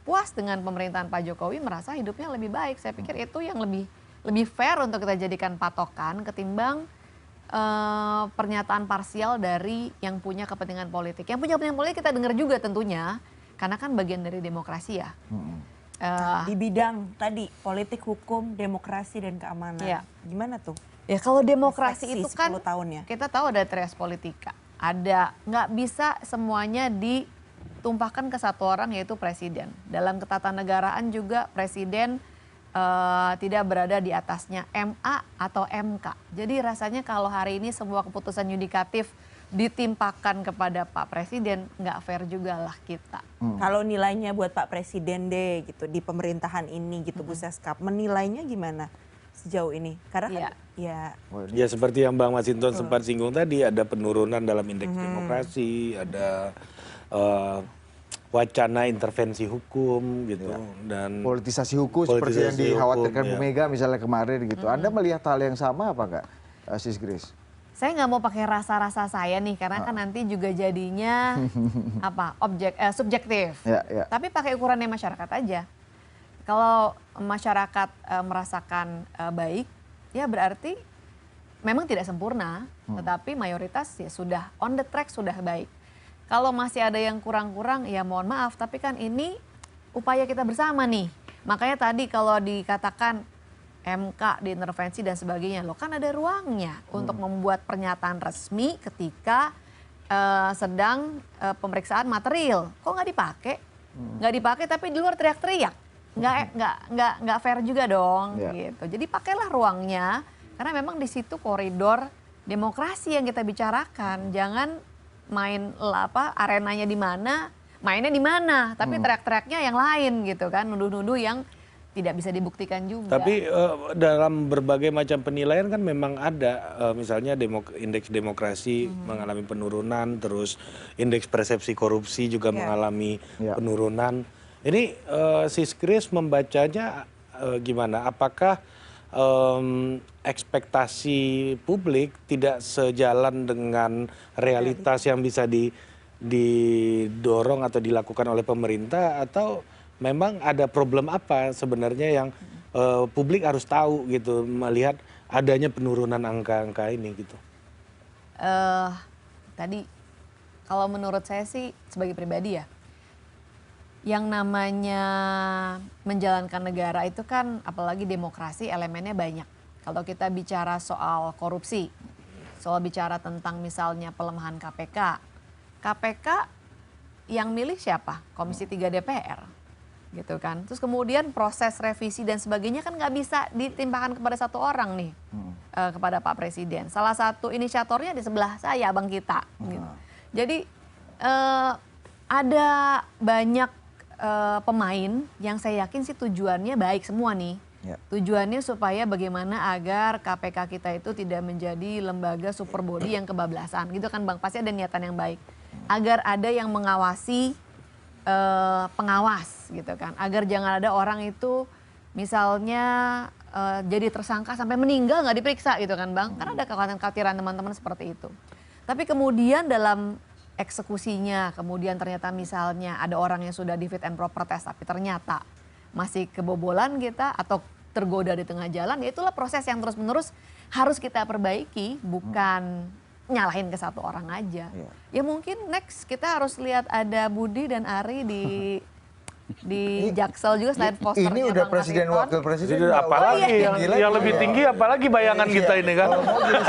A: puas dengan pemerintahan Pak Jokowi, merasa hidupnya lebih baik. Saya pikir itu yang lebih fair untuk kita jadikan patokan ketimbang pernyataan parsial dari yang punya kepentingan politik. Yang punya kepentingan politik kita dengar juga tentunya, karena kan bagian dari demokrasi ya.
E: Di bidang tadi politik, hukum, demokrasi dan keamanan.
A: Iya.
E: Gimana tuh?
A: Ya kalau demokrasi
E: Refleksi
A: itu kan
E: 10 tahun ya.
A: kita tahu ada trias politika. Ada, nggak bisa semuanya ditumpahkan ke satu orang yaitu presiden. Dalam ketatanegaraan juga presiden tidak berada di atasnya MA atau MK. Jadi rasanya kalau hari ini semua keputusan yudikatif ditimpakan kepada Pak Presiden, nggak fair juga lah kita.
E: Kalau nilainya buat Pak Presiden deh gitu di pemerintahan ini gitu Bu Seskap, menilainya gimana sejauh ini? Karena kan
C: Ya seperti yang Bang Masinton sempat singgung tadi, ada penurunan dalam indeks demokrasi, ada wacana intervensi hukum gitu, dan
D: Politisasi hukum seperti yang
C: politisasi
D: dikhawatirkan
C: hukum,
D: Bu Mega misalnya kemarin gitu. Anda melihat hal yang sama apa enggak, Sis Grace?
A: Saya nggak mau pakai rasa-rasa saya nih, karena kan nanti juga jadinya subjektif.
D: Ya.
A: Tapi pakai ukurannya masyarakat aja. Kalau masyarakat merasakan baik, ya berarti memang tidak sempurna, tetapi mayoritas ya sudah on the track, sudah baik. Kalau masih ada yang kurang-kurang, ya mohon maaf, tapi kan ini upaya kita bersama nih. Makanya tadi kalau dikatakan MK diintervensi dan sebagainya, loh kan ada ruangnya untuk membuat pernyataan resmi ketika sedang pemeriksaan material. Kok nggak dipakai? Nggak dipakai tapi di luar teriak-teriak. Nggak fair juga dong gitu. Jadi pakailah ruangnya, karena memang di situ koridor demokrasi yang kita bicarakan. Jangan main arenanya di mana, mainnya di mana, tapi teriak-teriaknya yang lain gitu kan, nuduh-nuduh yang tidak bisa dibuktikan juga.
C: Tapi dalam berbagai macam penilaian kan memang ada, misalnya indeks demokrasi mengalami penurunan, terus indeks persepsi korupsi juga mengalami penurunan. Ini Sis Grace membacanya gimana? Apakah ekspektasi publik tidak sejalan dengan realitas yang bisa didorong atau dilakukan oleh pemerintah, atau memang ada problem apa sebenarnya yang publik harus tahu gitu melihat adanya penurunan angka-angka ini gitu.
A: Tadi kalau menurut saya sih sebagai pribadi ya, yang namanya menjalankan negara itu kan apalagi demokrasi elemennya banyak. Kalau kita bicara soal korupsi, soal bicara tentang misalnya pelemahan KPK, KPK yang milih siapa? Komisi 3 DPR gitu kan. Terus kemudian proses revisi dan sebagainya kan nggak bisa ditimpakan kepada satu orang nih, kepada Pak Presiden. Salah satu inisiatornya di sebelah saya, abang kita. Gitu. Jadi ada banyak pemain yang saya yakin sih tujuannya baik semua nih.
D: Ya.
A: Tujuannya supaya bagaimana agar KPK kita itu tidak menjadi lembaga super body yang kebablasan. Gitu kan Bang, pasti ada niatan yang baik. Agar ada yang mengawasi pengawas gitu kan. Agar jangan ada orang itu misalnya jadi tersangka sampai meninggal nggak diperiksa gitu kan Bang. Karena ada kekhawatiran teman-teman seperti itu. Tapi kemudian dalam eksekusinya, kemudian ternyata misalnya ada orang yang sudah di fit and proper test tapi ternyata masih kebobolan kita atau tergoda di tengah jalan, ya itulah proses yang terus-menerus harus kita perbaiki, bukan nyalahin ke satu orang aja. Ya mungkin next kita harus lihat ada Budi dan Ari di Jaksel juga selain posternya
D: Ini udah
A: Bang
D: presiden
A: Masinton.
D: wakil presiden.
C: Jadi apalagi
A: iya.
C: yang lebih tinggi apalagi bayangan kita ini kan.
D: Kalau mau jadi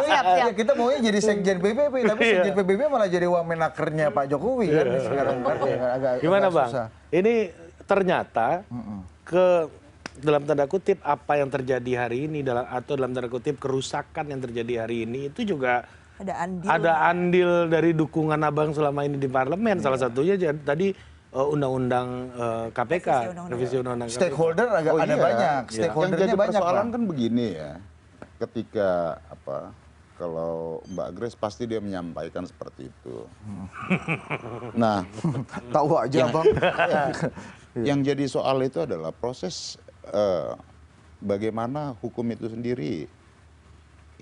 A: Siap.
D: kita maunya jadi sekjen PBB, tapi sekjen PBB malah jadi wamenakernya Pak Jokowi kan sekarang.
C: Gimana
D: agak
C: Bang?
D: susah.
C: Ini ternyata dalam tanda kutip apa yang terjadi hari ini atau dalam tanda kutip kerusakan yang terjadi hari ini itu juga ada andil dari dukungan Abang selama ini di parlemen. Salah satunya tadi undang-undang KPK, revisi undang-undang KPK.
D: Stakeholder ada banyak,
B: Yang
D: stakeholdernya
B: jadi
D: banyak.
B: persoalan
D: Bang.
B: kan begini ya, ketika kalau Mbak Grace pasti dia menyampaikan seperti itu. Nah,
D: Tahu aja Bang.
B: yang jadi soal itu adalah proses bagaimana hukum itu sendiri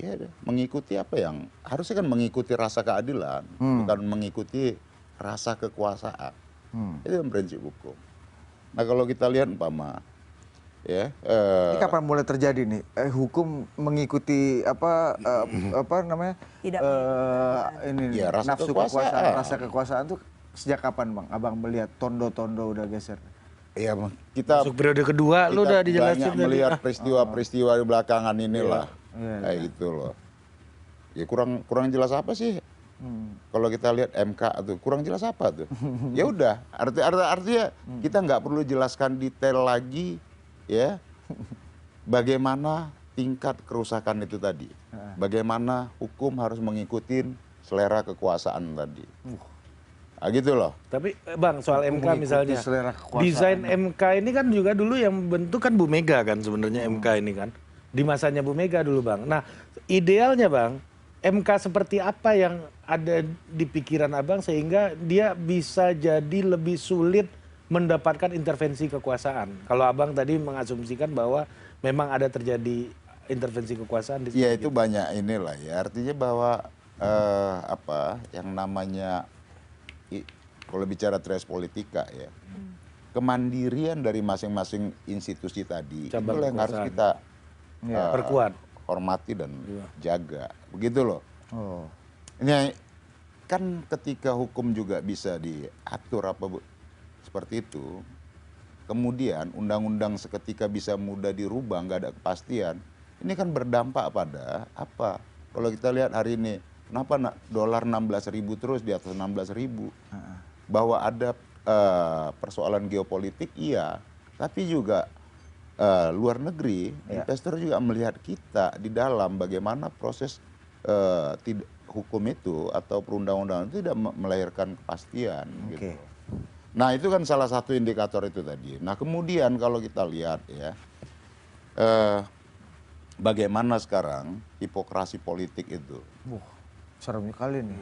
B: ya mengikuti apa yang harusnya kan mengikuti rasa keadilan, bukan mengikuti rasa kekuasaan. Itu yang prinsip hukum. Nah kalau kita lihat umpama ya
D: Ini kapan mulai terjadi nih? Hukum mengikuti apa namanya? Ini
B: Ya, rasa
D: nafsu
B: kekuasaan.
D: kekuasaan, rasa kekuasaan tuh sejak kapan Bang? Abang melihat tondo-tondo udah geser.
B: ya kita
C: Masuk periode kedua lu udah dijelasin
B: banyak
C: tadi.
B: melihat peristiwa-peristiwa di belakangan inilah kayak gitu loh. Ya kurang jelas apa sih? Kalau kita lihat MK tuh kurang jelas apa tuh? Ya udah, artinya kita nggak perlu jelaskan detail lagi ya. Bagaimana tingkat kerusakan itu tadi? Bagaimana hukum harus mengikuti selera kekuasaan tadi? Ah gitu loh.
C: Tapi Bang soal MK
D: Mengikuti
C: misalnya,
D: selera kekuasaan.
C: desain MK ini kan juga dulu yang bentuk kan Bu Mega kan sebenarnya MK ini kan. Di masanya Bu Mega dulu Bang. Nah idealnya Bang, MK seperti apa yang ada di pikiran Abang sehingga dia bisa jadi lebih sulit mendapatkan intervensi kekuasaan. Kalau Abang tadi mengasumsikan bahwa memang ada terjadi intervensi kekuasaan di situ.
B: Ya itu banyak inilah ya. Artinya bahwa yang namanya kalau bicara tres politika ya, kemandirian dari masing-masing institusi tadi
C: Cabang
B: itu yang harus
C: kekuasaan.
B: kita
C: Perkuat.
B: hormati dan jaga, begitu loh.
D: Oh.
B: Ini kan ketika hukum juga bisa diatur seperti itu, kemudian undang-undang seketika bisa mudah dirubah, nggak ada kepastian. Ini kan berdampak pada apa? Kalau kita lihat hari ini, kenapa dolar 16.000 terus di atas 16.000? Bahwa ada persoalan geopolitik, iya. Tapi juga luar negeri, investor juga melihat kita di dalam bagaimana proses hukum itu atau perundang-undangan itu tidak melahirkan kepastian. Gitu. Nah itu kan salah satu indikator itu tadi. Nah kemudian kalau kita lihat ya, bagaimana sekarang hipokrasi politik itu.
D: Serem kali nih.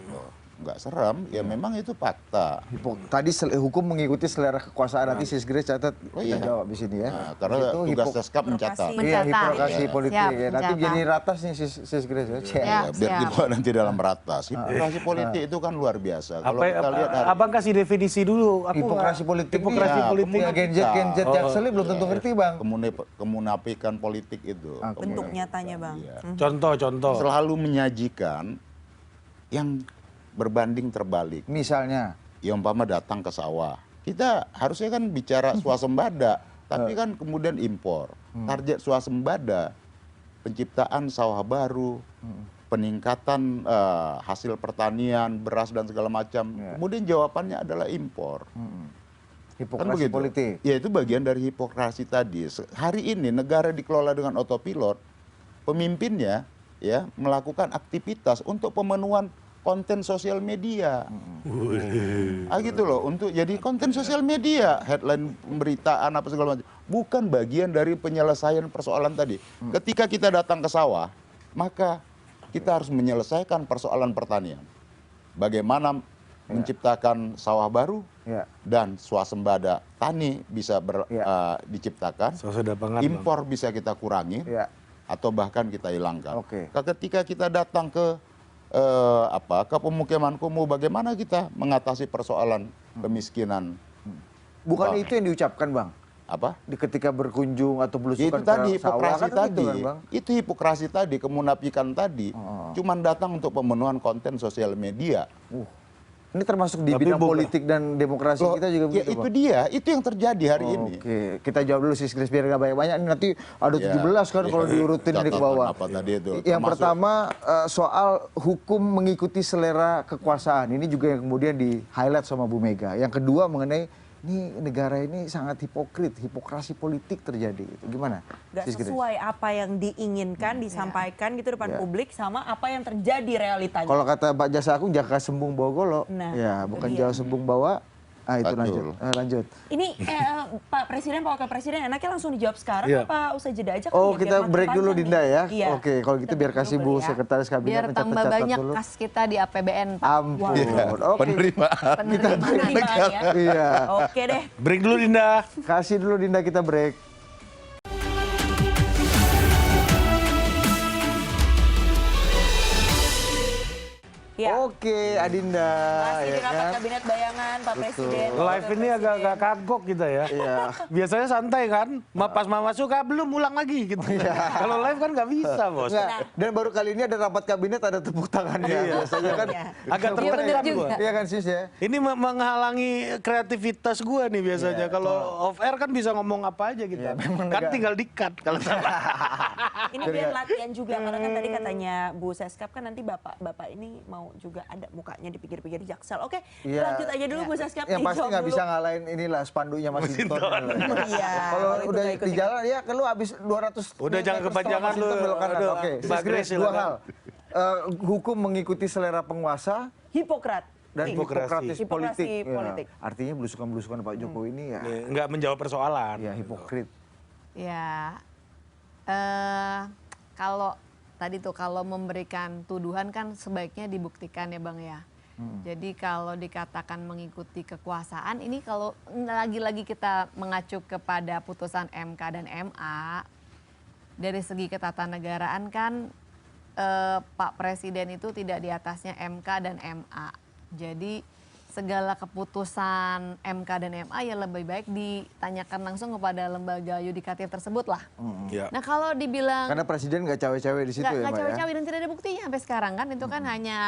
B: nggak seram, ya memang itu fakta.
D: Tadi hukum mengikuti selera kekuasaan, nanti Sis Grace catat
B: Oh
D: kita
B: iya.
D: jawab di sini ya.
B: Nah, karena
D: Itu
B: tugas Seskap mencatat.
D: Iya,
A: Mencatat.
D: hiperokrasi
A: Iya.
D: politik.
A: Siap,
D: Ya. Nanti
A: mencatat.
D: jadi ratas nih Sis Grace ya. Cek.
A: Ya.
B: Ya, biar
A: siap.
B: dibawa nanti dalam ratas. Hiperokrasi politik itu kan luar biasa. Kalau
C: Apa,
B: kita lihat hari
C: abang kasih definisi dulu. Aku
D: Hiperokrasi
C: nggak-
D: politik.
C: Hiperokrasi
B: Iya,
C: politik.
D: Ya, Gen Z Jaksel belum tentu ngerti Bang.
B: kemunafikan politik itu.
D: Oke.
E: Bentuk nyatanya Bang.
B: Iya.
C: Contoh.
B: Selalu menyajikan yang berbanding terbalik.
D: Misalnya.
B: Ya umpama datang ke sawah. Kita harusnya kan bicara swasembada, tapi kan kemudian impor. Target swasembada, penciptaan sawah baru, peningkatan hasil pertanian, beras dan segala macam.
D: Ya.
B: Kemudian jawabannya adalah impor. Kan
D: Hiperokrasi
B: begitu?
D: politik.
B: Ya itu bagian dari hiperokrasi tadi. Hari ini negara dikelola dengan otopilot, pemimpinnya ya melakukan aktivitas untuk pemenuhan konten sosial media. Gitu loh, untuk jadi konten sosial media, headline pemberitaan apa segala macam. Bukan bagian dari penyelesaian persoalan tadi. Ketika kita datang ke sawah, maka kita harus menyelesaikan persoalan pertanian. Bagaimana menciptakan sawah baru
D: Ya.
B: dan swasembada tani bisa diciptakan,
C: Suasana pangan, Bang.
B: impor bisa kita kurangi
D: Ya.
B: atau bahkan kita hilangkan.
D: Oke.
B: Ketika kita datang ke ke pemukiman kumuh, bagaimana kita mengatasi persoalan kemiskinan?
D: Bukan
B: Bang.
D: itu yang diucapkan Bang.
B: Apa?
D: Ketika berkunjung atau
B: Ya
D: belusukan
B: itu tadi
D: ke sawah,
B: hipokrasi
D: kan
B: tadi.
D: gitu kan, Bang?
B: Itu hipokrasi tadi, kemunafikan tadi. Cuman datang untuk pemenuhan konten sosial media.
D: Ini termasuk di
C: Tapi
D: bidang
C: bukan.
D: politik dan demokrasi
B: Loh,
D: kita juga
B: ya
D: begitu,
B: itu
D: Bang.
B: dia, itu yang terjadi hari ini.
D: Oke, kita jawab dulu Sis Grace biar nggak banyak-banyak. Ini nanti ada 17 kan kalau diurutin ini ke
B: Catatan
D: bawah.
B: apa tadi itu?
D: Yang
B: Termasuk-
D: pertama soal hukum mengikuti selera kekuasaan. Ini juga yang kemudian di highlight sama Bu Mega. Yang kedua mengenai ini negara ini sangat hipokrit, hipokrasi politik terjadi. Gimana?
E: Gak
D: Sis Grace?
E: sesuai apa yang diinginkan, disampaikan gitu depan
D: Ya.
E: publik sama apa yang terjadi realitanya.
D: Kalau kata Pak Jasa Agung, jaka sembung bawa golok.
E: Nah,
D: Ya,
E: itu
D: bukan
E: dia.
D: jauh sembung bawa. Ah itu
B: Betul.
D: lanjut.
E: Ini Pak Presiden, Pak Wakil Presiden enaknya langsung dijawab sekarang
C: Iya.
E: apa usai jeda aja?
D: Oh,
E: kali ya,
D: kita
E: biar makin
D: break dulu
E: panjang
D: Dinda
E: nih.
D: ya.
E: Iya.
D: Oke, kalau gitu
E: Kita
D: biar
E: break
D: kasih
E: dulu
D: Bu
E: kali ya.
D: Sekretaris Kabinet
A: Biar tambah
D: mencatat-catat
A: banyak
D: dulu.
A: kas kita di APBN, Pak.
D: Ampun.
B: Iya,
D: Oke.
B: penerimaan.
E: Penerimaan ya.
D: Iya.
E: Oke deh.
C: Break dulu Dinda.
D: Kasih dulu Dinda, kita break.
E: Ya.
D: Oke, Adinda.
E: Masih
D: ya
E: di rapat
D: kan?
E: kabinet bayangan Pak Presiden.
C: Live
E: Wakil
C: ini agak-agak
E: Presiden.
C: kagok kita ya.
D: Iya.
C: Biasanya santai kan, pas mama suka belum ulang lagi gitu. Kalau live kan nggak bisa bos.
D: Nggak, dan baru kali ini ada rapat kabinet, ada tepuk tangannya. Biasanya kan
E: Iya.
C: Agak
A: Iya,
C: tertekan
A: bener juga.
C: gua.
D: Iya kan Sis ya?
C: Ini menghalangi kreativitas gua nih biasanya. Kalau off air kan bisa ngomong apa aja kita. Kan tinggal di-cut kalau salah.
E: Ini biar latihan juga karena kan tadi katanya Bu Seskap kan nanti bapak ini mau juga ada mukanya di pinggir-pinggir Jaksel. Oke,
D: Iya.
E: lanjut aja dulu Bu Seskap.
D: Yang pasti
E: dijawab
D: nggak
E: dulu.
D: bisa ngalahin inilah spandunya Mas Hinton.
E: Iya.
D: Kalau
E: itu
D: udah
E: nggak
D: di
E: ikut-ikut.
D: jalan ya kan lu habis 200
C: Udah, jangan
D: meter
C: kepanjangan
D: setelah Mas Hinton
C: lu.
D: belok kanan.
C: Aduh,
D: Oke,
C: Mbak
D: Sis Grace,
C: Grace,
D: dua
C: silakan.
D: hal. Hukum mengikuti selera penguasa
E: Hipokrat.
D: dan hipokratis
E: Hiperokrasi
D: politik. Ya,
E: politik.
D: artinya belusukan-belusukan Pak Jokowi ini ya,
C: Nggak menjawab persoalan.
D: ya hipokrit.
A: Ya, kalau tadi tuh kalau memberikan tuduhan kan sebaiknya dibuktikan ya Bang ya. Jadi kalau dikatakan mengikuti kekuasaan ini kalau lagi-lagi kita mengacu kepada putusan MK dan MA dari segi ketatanegaraan kan Pak Presiden itu tidak di atasnya MK dan MA. Jadi segala keputusan MK dan MA ya lebih baik ditanyakan langsung kepada lembaga yudikatif tersebut lah.
C: Ya.
A: Nah kalau dibilang
D: Karena presiden nggak cawe-cawe di situ ya,
A: nggak
D: Mbak ya.
A: cawe-cawe dan tidak ada buktinya sampai sekarang kan itu kan hanya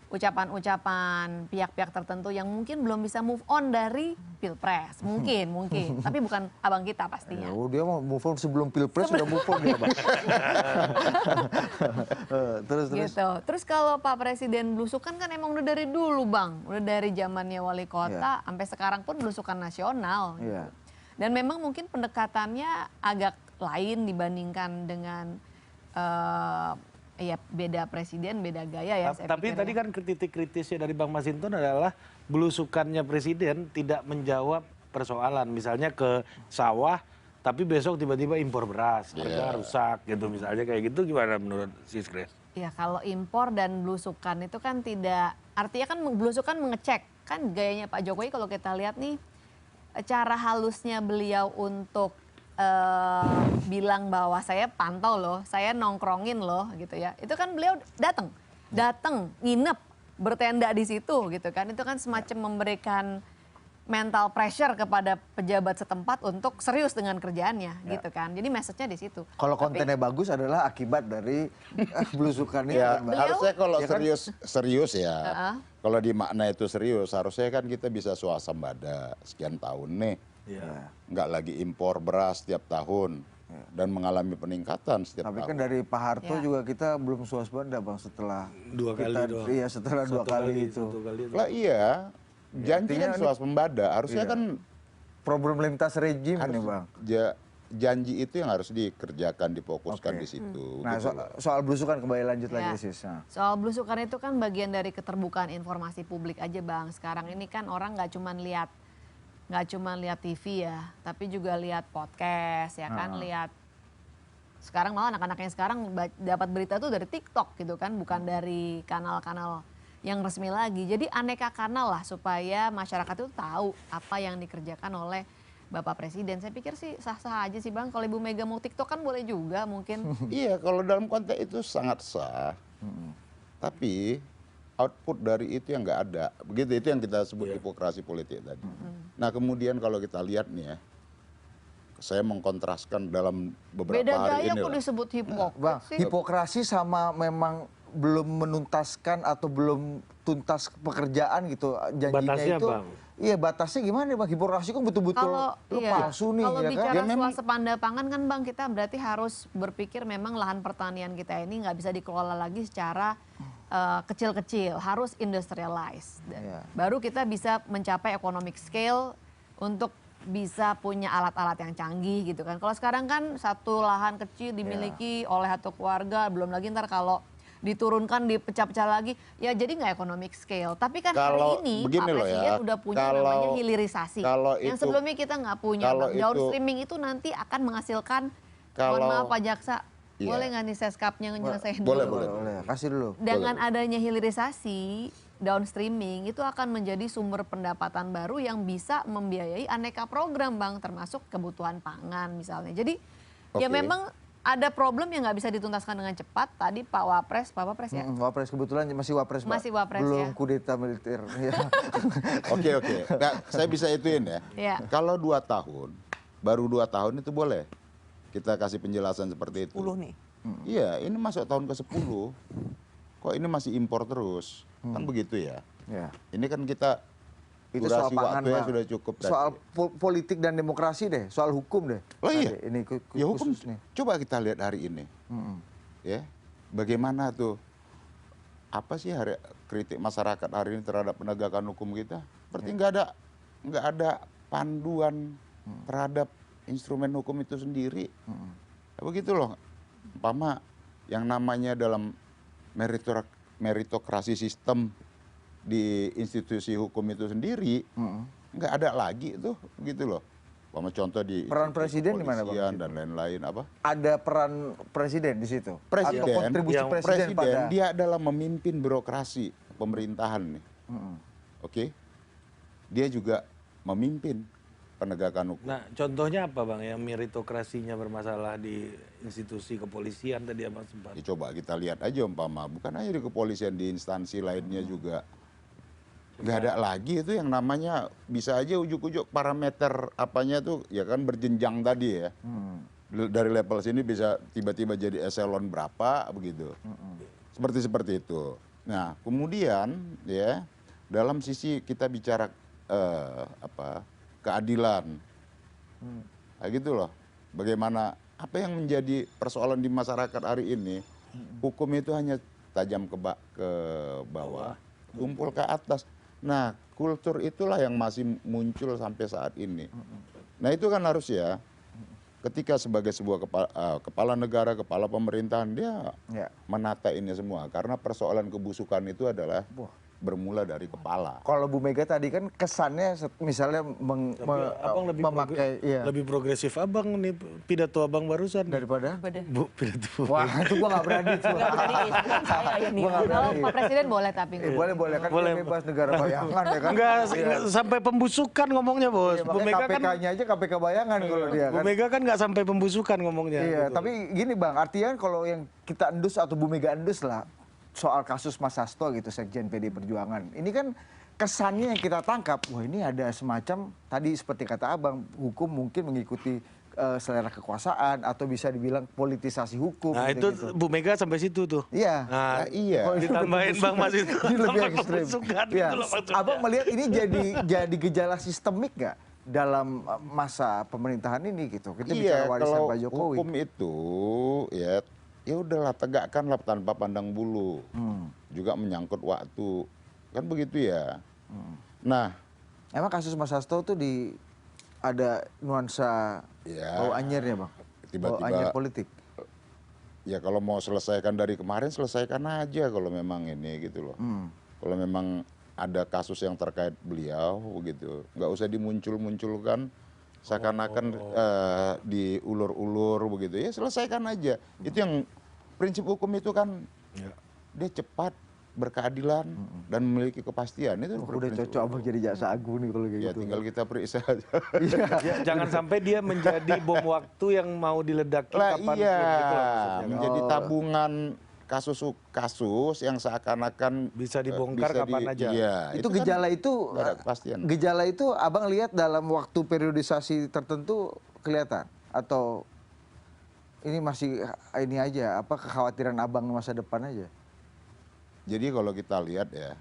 A: ucapan-ucapan pihak-pihak tertentu yang mungkin belum bisa move on dari pilpres mungkin tapi bukan abang kita pastinya.
D: Oh, dia mau move on sebelum pilpres sudah move on dia, Bang. Terus.
A: Terus kalau Pak Presiden belusukan kan emang udah dari dulu Bang, udah dari zamannya wali kota sampai sekarang pun belusukan nasional. Gitu.
D: Iya.
A: Dan memang mungkin pendekatannya agak lain dibandingkan dengan ya beda presiden, beda gaya ya. Saya
C: Tapi
A: pikir
C: tadi
A: ya.
C: kan titik kritisnya dari Bang Masinton adalah belusukannya presiden tidak menjawab persoalan. Misalnya ke sawah, tapi besok tiba-tiba impor beras, harga rusak gitu misalnya kayak gitu, gimana menurut Sis Grace?
A: Ya kalau impor dan belusukan itu kan tidak Artinya kan belusukan mengecek. Kan gayanya Pak Jokowi kalau kita lihat nih, cara halusnya beliau untuk bilang bahwa saya pantau loh, saya nongkrongin loh gitu ya. Itu kan beliau datang, nginep, bertenda di situ gitu kan. Itu kan semacam memberikan mental pressure kepada pejabat setempat untuk serius dengan kerjaannya gitu kan. Jadi message-nya di situ.
D: Kalau kontennya bagus adalah akibat dari belusukannya.
B: Ya,
D: kan, Mbak?
B: harusnya kalau
D: Ya kan?
B: serius ya. Kalau dimakna itu serius, harusnya kan kita bisa swasembada sekian tahun nih. Nggak lagi impor beras setiap tahun dan mengalami peningkatan setiap
D: Tapi
B: tahun.
D: kan dari Pak Harto
A: Ya.
D: juga kita belum swasembada Bang setelah
C: Dua kali doang.
D: Iya, setelah dua kali itu.
C: Satu kali itu.
B: Lah iya, janji
D: artinya
B: kan
D: ini-
B: swasembada. Harusnya
D: Iya.
B: kan
D: Problem lintas rejim nih Bang.
B: janji itu yang harus dikerjakan, difokuskan
D: Oke.
B: di situ.
D: Nah,
B: gitu loh.
D: soal belusukan kembali lanjut
A: Ya.
D: lagi Sis. Nah.
A: Soal belusukan itu kan bagian dari keterbukaan informasi publik aja Bang. Sekarang ini kan orang nggak cuma lihat TV ya, tapi juga lihat podcast ya kan, lihat sekarang malah anak-anak yang sekarang dapat berita tuh dari TikTok gitu kan, bukan dari kanal-kanal yang resmi lagi. Jadi aneka kanal lah supaya masyarakat itu tahu apa yang dikerjakan oleh Bapak Presiden. Saya pikir sih sah-sah aja sih Bang. Kalau Ibu Mega mau TikTok kan boleh juga mungkin.
B: Iya, kalau dalam konteks itu sangat sah. Tapi output dari itu yang nggak ada. Begitu, itu yang kita sebut hipokrasi politik tadi. Nah kemudian kalau kita lihat nih ya, saya mengkontraskan dalam beberapa
A: Beda
B: hari
A: gaya
B: ini
A: kok
B: lah.
A: disebut hipokrit
D: Bang,
A: sih.
D: hipokrasi sama memang belum menuntaskan atau belum tuntas pekerjaan gitu janjinya
C: Batasnya,
D: itu.
C: Bang.
D: Iya, batasnya gimana Bang? Hipokrasi kan betul-betul lu palsu nih
A: kalau
D: ya kan?
A: bicara
B: Ya, memang-
A: swasembada pangan kan Bang, kita berarti harus berpikir memang lahan pertanian kita ini nggak bisa dikelola lagi secara kecil-kecil, harus industrialize. Dan
D: Iya.
A: baru kita bisa mencapai economic scale untuk bisa punya alat-alat yang canggih gitu kan. Kalau sekarang kan satu lahan kecil dimiliki oleh satu keluarga, belum lagi ntar kalau diturunkan dipecah-pecah lagi, ya jadi nggak economic scale. Tapi kan
B: Kalau
A: hari ini
B: begini
A: Pak
B: loh
A: Presiden
B: ya,
A: udah punya
B: kalau-
A: namanya hilirisasi.
B: kalau
A: Yang
B: itu-
A: sebelumnya kita nggak punya.
B: kalau
A: Bang.
B: itu-
A: Downstreaming itu nanti akan menghasilkan, mohon
B: Kalau-
A: maaf Pak Jaksa,
B: Iya.
A: boleh nggak nih seskapnya nyelesain
B: Boleh,
A: dulu?
D: Boleh, kasih dulu.
A: Dengan adanya hilirisasi, downstreaming itu akan menjadi sumber pendapatan baru yang bisa membiayai aneka program Bang, termasuk kebutuhan pangan misalnya. Jadi ya
B: Oke.
A: memang ada problem yang nggak bisa dituntaskan dengan cepat. Tadi Pak Wapres ya.
D: Wapres kebetulan masih Wapres, Mbak.
A: Masih Wapres,
D: belum
A: ya.
D: kudeta militer. Ya.
B: Oke. Nah, saya bisa ituin ya.
A: Iya.
B: Kalau 2 tahun, baru 2 tahun itu boleh. Kita kasih penjelasan seperti itu.
E: 10 nih.
B: Iya, ini masuk tahun ke-10. Kok ini masih impor terus? Kan begitu ya.
D: Ya.
B: Ini kan kita
D: Itu soal
B: durasi
D: pangan,
B: waktunya
D: Bang.
B: sudah cukup tadi.
D: Soal politik dan demokrasi deh, soal hukum deh.
B: Oh iya.
D: Tadi, ini
B: Ya hukum,
D: khusus nih.
B: coba kita lihat hari ini. Ya, bagaimana tuh, apa sih kritik masyarakat hari ini terhadap penegakan hukum kita? Seperti nggak ada panduan terhadap instrumen hukum itu sendiri. Ya, begitu loh, umpama yang namanya dalam meritokrasi sistem di institusi hukum itu sendiri, nggak ada lagi tuh, begitu loh. Umpama contoh di
D: Peran presiden di mana, Bang,
B: kepolisian
D: di situ?
B: dan lain-lain apa?
D: Ada peran presiden di situ.
B: Presiden,
D: Atau kontribusi
C: yang
D: presiden, pada.
B: dia adalah memimpin birokrasi pemerintahan nih. Oke. Dia juga memimpin penegakan hukum.
C: Nah, contohnya apa Bang yang meritokrasinya bermasalah di institusi kepolisian tadi Abang sempat.
B: Ya, coba kita lihat aja umpama, bukan hanya di kepolisian, di instansi lainnya juga. Nggak ada lagi itu yang namanya, bisa aja ujuk-ujuk parameter apanya tuh ya kan berjenjang tadi ya. Dari level sini bisa tiba-tiba jadi eselon berapa begitu. Seperti itu. Nah, kemudian ya dalam sisi kita bicara keadilan. Nah, gitu loh. Bagaimana apa yang menjadi persoalan di masyarakat hari ini? Hukum itu hanya tajam ke bawah, tumpul ke atas. Nah, kultur itulah yang masih muncul sampai saat ini. Nah, itu kan harus ya, ketika sebagai sebuah kepala negara, kepala pemerintahan, dia
D: Ya.
B: menata ini semua. Karena persoalan kebusukan itu adalah bermula dari kepala.
D: Kalau Bu Mega tadi kan kesannya misalnya
C: Abang
D: memakai
C: lebih progresif abang nih pidato abang barusan.
D: daripada
C: Bu, pidato.
D: wah itu gua nggak berani tuh.
E: Nggak berani, saya ini.
D: Gua nggak
A: Kalau
D: berani.
A: Pak Presiden boleh tapi
D: Boleh kan
C: Boleh.
D: dia bebas negara bayangan ya kan.
C: Enggak sampai pembusukan ngomongnya, Bos.
D: Iya,
C: Bu
D: makanya
C: Mega kan
D: KPK-nya aja KPK bayangan kalau dia
C: Bu
D: kan.
C: Mega kan nggak sampai pembusukan ngomongnya.
D: Iya,
C: gitu.
D: tapi gini Bang, artinya kalau yang kita endus atau Bu Mega endus lah soal kasus Mas Hasto gitu, Sekjen PDI Perjuangan. Ini kan kesannya yang kita tangkap, wah ini ada semacam tadi seperti kata Abang, hukum mungkin mengikuti selera kekuasaan atau bisa dibilang politisasi hukum.
C: Nah itu
D: gitu.
C: Bu Mega sampai situ tuh.
D: Iya.
C: Nah,
B: iya.
D: Kalau
C: ditambahin Bang Mas itu.
D: Ini lebih
C: tambah
D: ekstrim.
C: pembusukan,
D: Iya.
C: gitu loh maksudnya.
D: Abang melihat ini jadi gejala sistemik nggak dalam masa pemerintahan ini gitu? Kita bicara warisan
B: kalau
D: Pak Jokowi.
B: hukum itu ya udahlah tegakkanlah tanpa pandang bulu. Juga menyangkut waktu. Kan begitu ya. Nah,
D: Emang kasus Mas Hasto tuh ada nuansa
B: Ya,
D: bau anyirnya Bang?
B: tiba-tiba-
D: Bau anyir politik?
B: ya kalau mau selesaikan dari kemarin selesaikan aja kalau memang ini gitu loh. Kalau memang ada kasus yang terkait beliau begitu, nggak usah dimuncul-munculkan seakan-akan diulur-ulur begitu ya, selesaikan aja. Itu yang prinsip hukum itu kan dia cepat, berkeadilan dan memiliki kepastian itu.
D: Udah
B: prinsip
D: cocok Abang
B: hukum.
D: jadi jaksa agung nih kalau kayak
B: Ya
D: gitu.
B: tinggal kita periksa aja.
C: Ya, jangan sampai dia menjadi bom waktu yang mau diledaki
B: Lah
C: kapanpun
B: iya,
C: gitu loh maksudnya.
B: menjadi tabungan kasus yang seakan-akan
C: Bisa dibongkar kapan aja.
B: Iya,
D: Itu
B: kan
D: gejala itu
B: nggak ada kepastian.
D: gejala itu Abang lihat dalam waktu periodisasi tertentu kelihatan atau ini masih ini aja apa kekhawatiran Abang masa depan aja?
B: Jadi kalau kita lihat ya,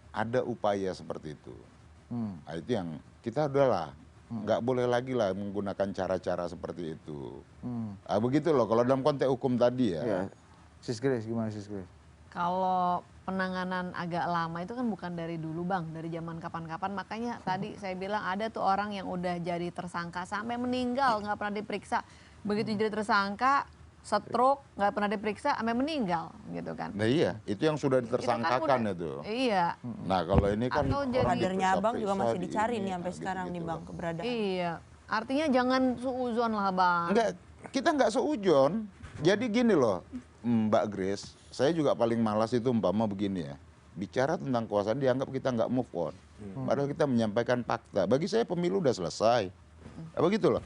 B: ada upaya seperti itu. Nah, itu yang kita udahlah, nggak boleh lagi lah menggunakan cara-cara seperti itu. Begitu loh, kalau dalam konteks hukum tadi ya.
D: Ya. Sis Grace gimana Sis Grace?
A: Kalau penanganan agak lama itu kan bukan dari dulu Bang, dari zaman kapan-kapan. Makanya tadi saya bilang ada tuh orang yang udah jadi tersangka sampai meninggal nggak pernah diperiksa. Begitu jadi tersangka, stroke nggak pernah diperiksa sampai meninggal gitu kan.
B: Nah iya, itu yang sudah
A: Itu kan
B: ditersangkakan
A: udah-
B: itu.
A: Iya.
B: Nah kalau ini kan
A: Atau jadi-
B: orang
E: Kadernya Abang juga
B: diperiksa
E: masih
B: di
E: dicari
B: ini,
E: nih sampai
B: nah,
E: sekarang nih
B: gitu-gitu
E: Bang
B: loh.
E: keberadaan.
A: Iya. Artinya jangan suuzon lah Bang.
B: Enggak, kita nggak seujon. Jadi gini loh, Mbak Grace, saya juga paling malas itu umpama begini ya. Bicara tentang kekuasaan dianggap kita nggak move on. Padahal kita menyampaikan fakta. Bagi saya pemilu udah selesai. Begitu loh.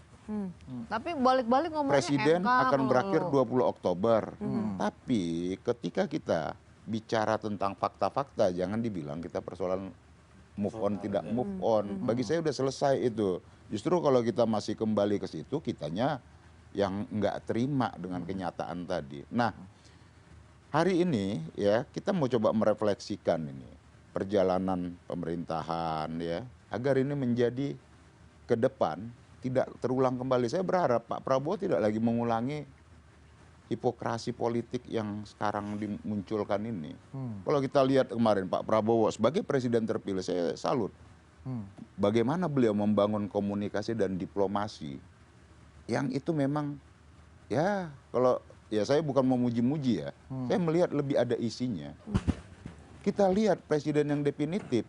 A: Tapi balik-balik ngomongnya
B: Presiden
A: MK
B: akan
A: mulu.
B: berakhir 20 Oktober. Tapi ketika kita bicara tentang fakta-fakta, jangan dibilang kita persoalan move on tidak move on. Bagi saya udah selesai itu. Justru kalau kita masih kembali ke situ, kitanya yang nggak terima dengan kenyataan tadi. Nah, hari ini ya kita mau coba merefleksikan ini perjalanan pemerintahan ya, agar ini menjadi ke depan tidak terulang kembali. Saya berharap Pak Prabowo tidak lagi mengulangi hipokrasi politik yang sekarang dimunculkan ini. Kalau kita lihat kemarin Pak Prabowo sebagai presiden terpilih, saya salut. Bagaimana beliau membangun komunikasi dan diplomasi yang itu memang ya kalau ya saya bukan memuji-muji ya, saya melihat lebih ada isinya. Kita lihat presiden yang definitif.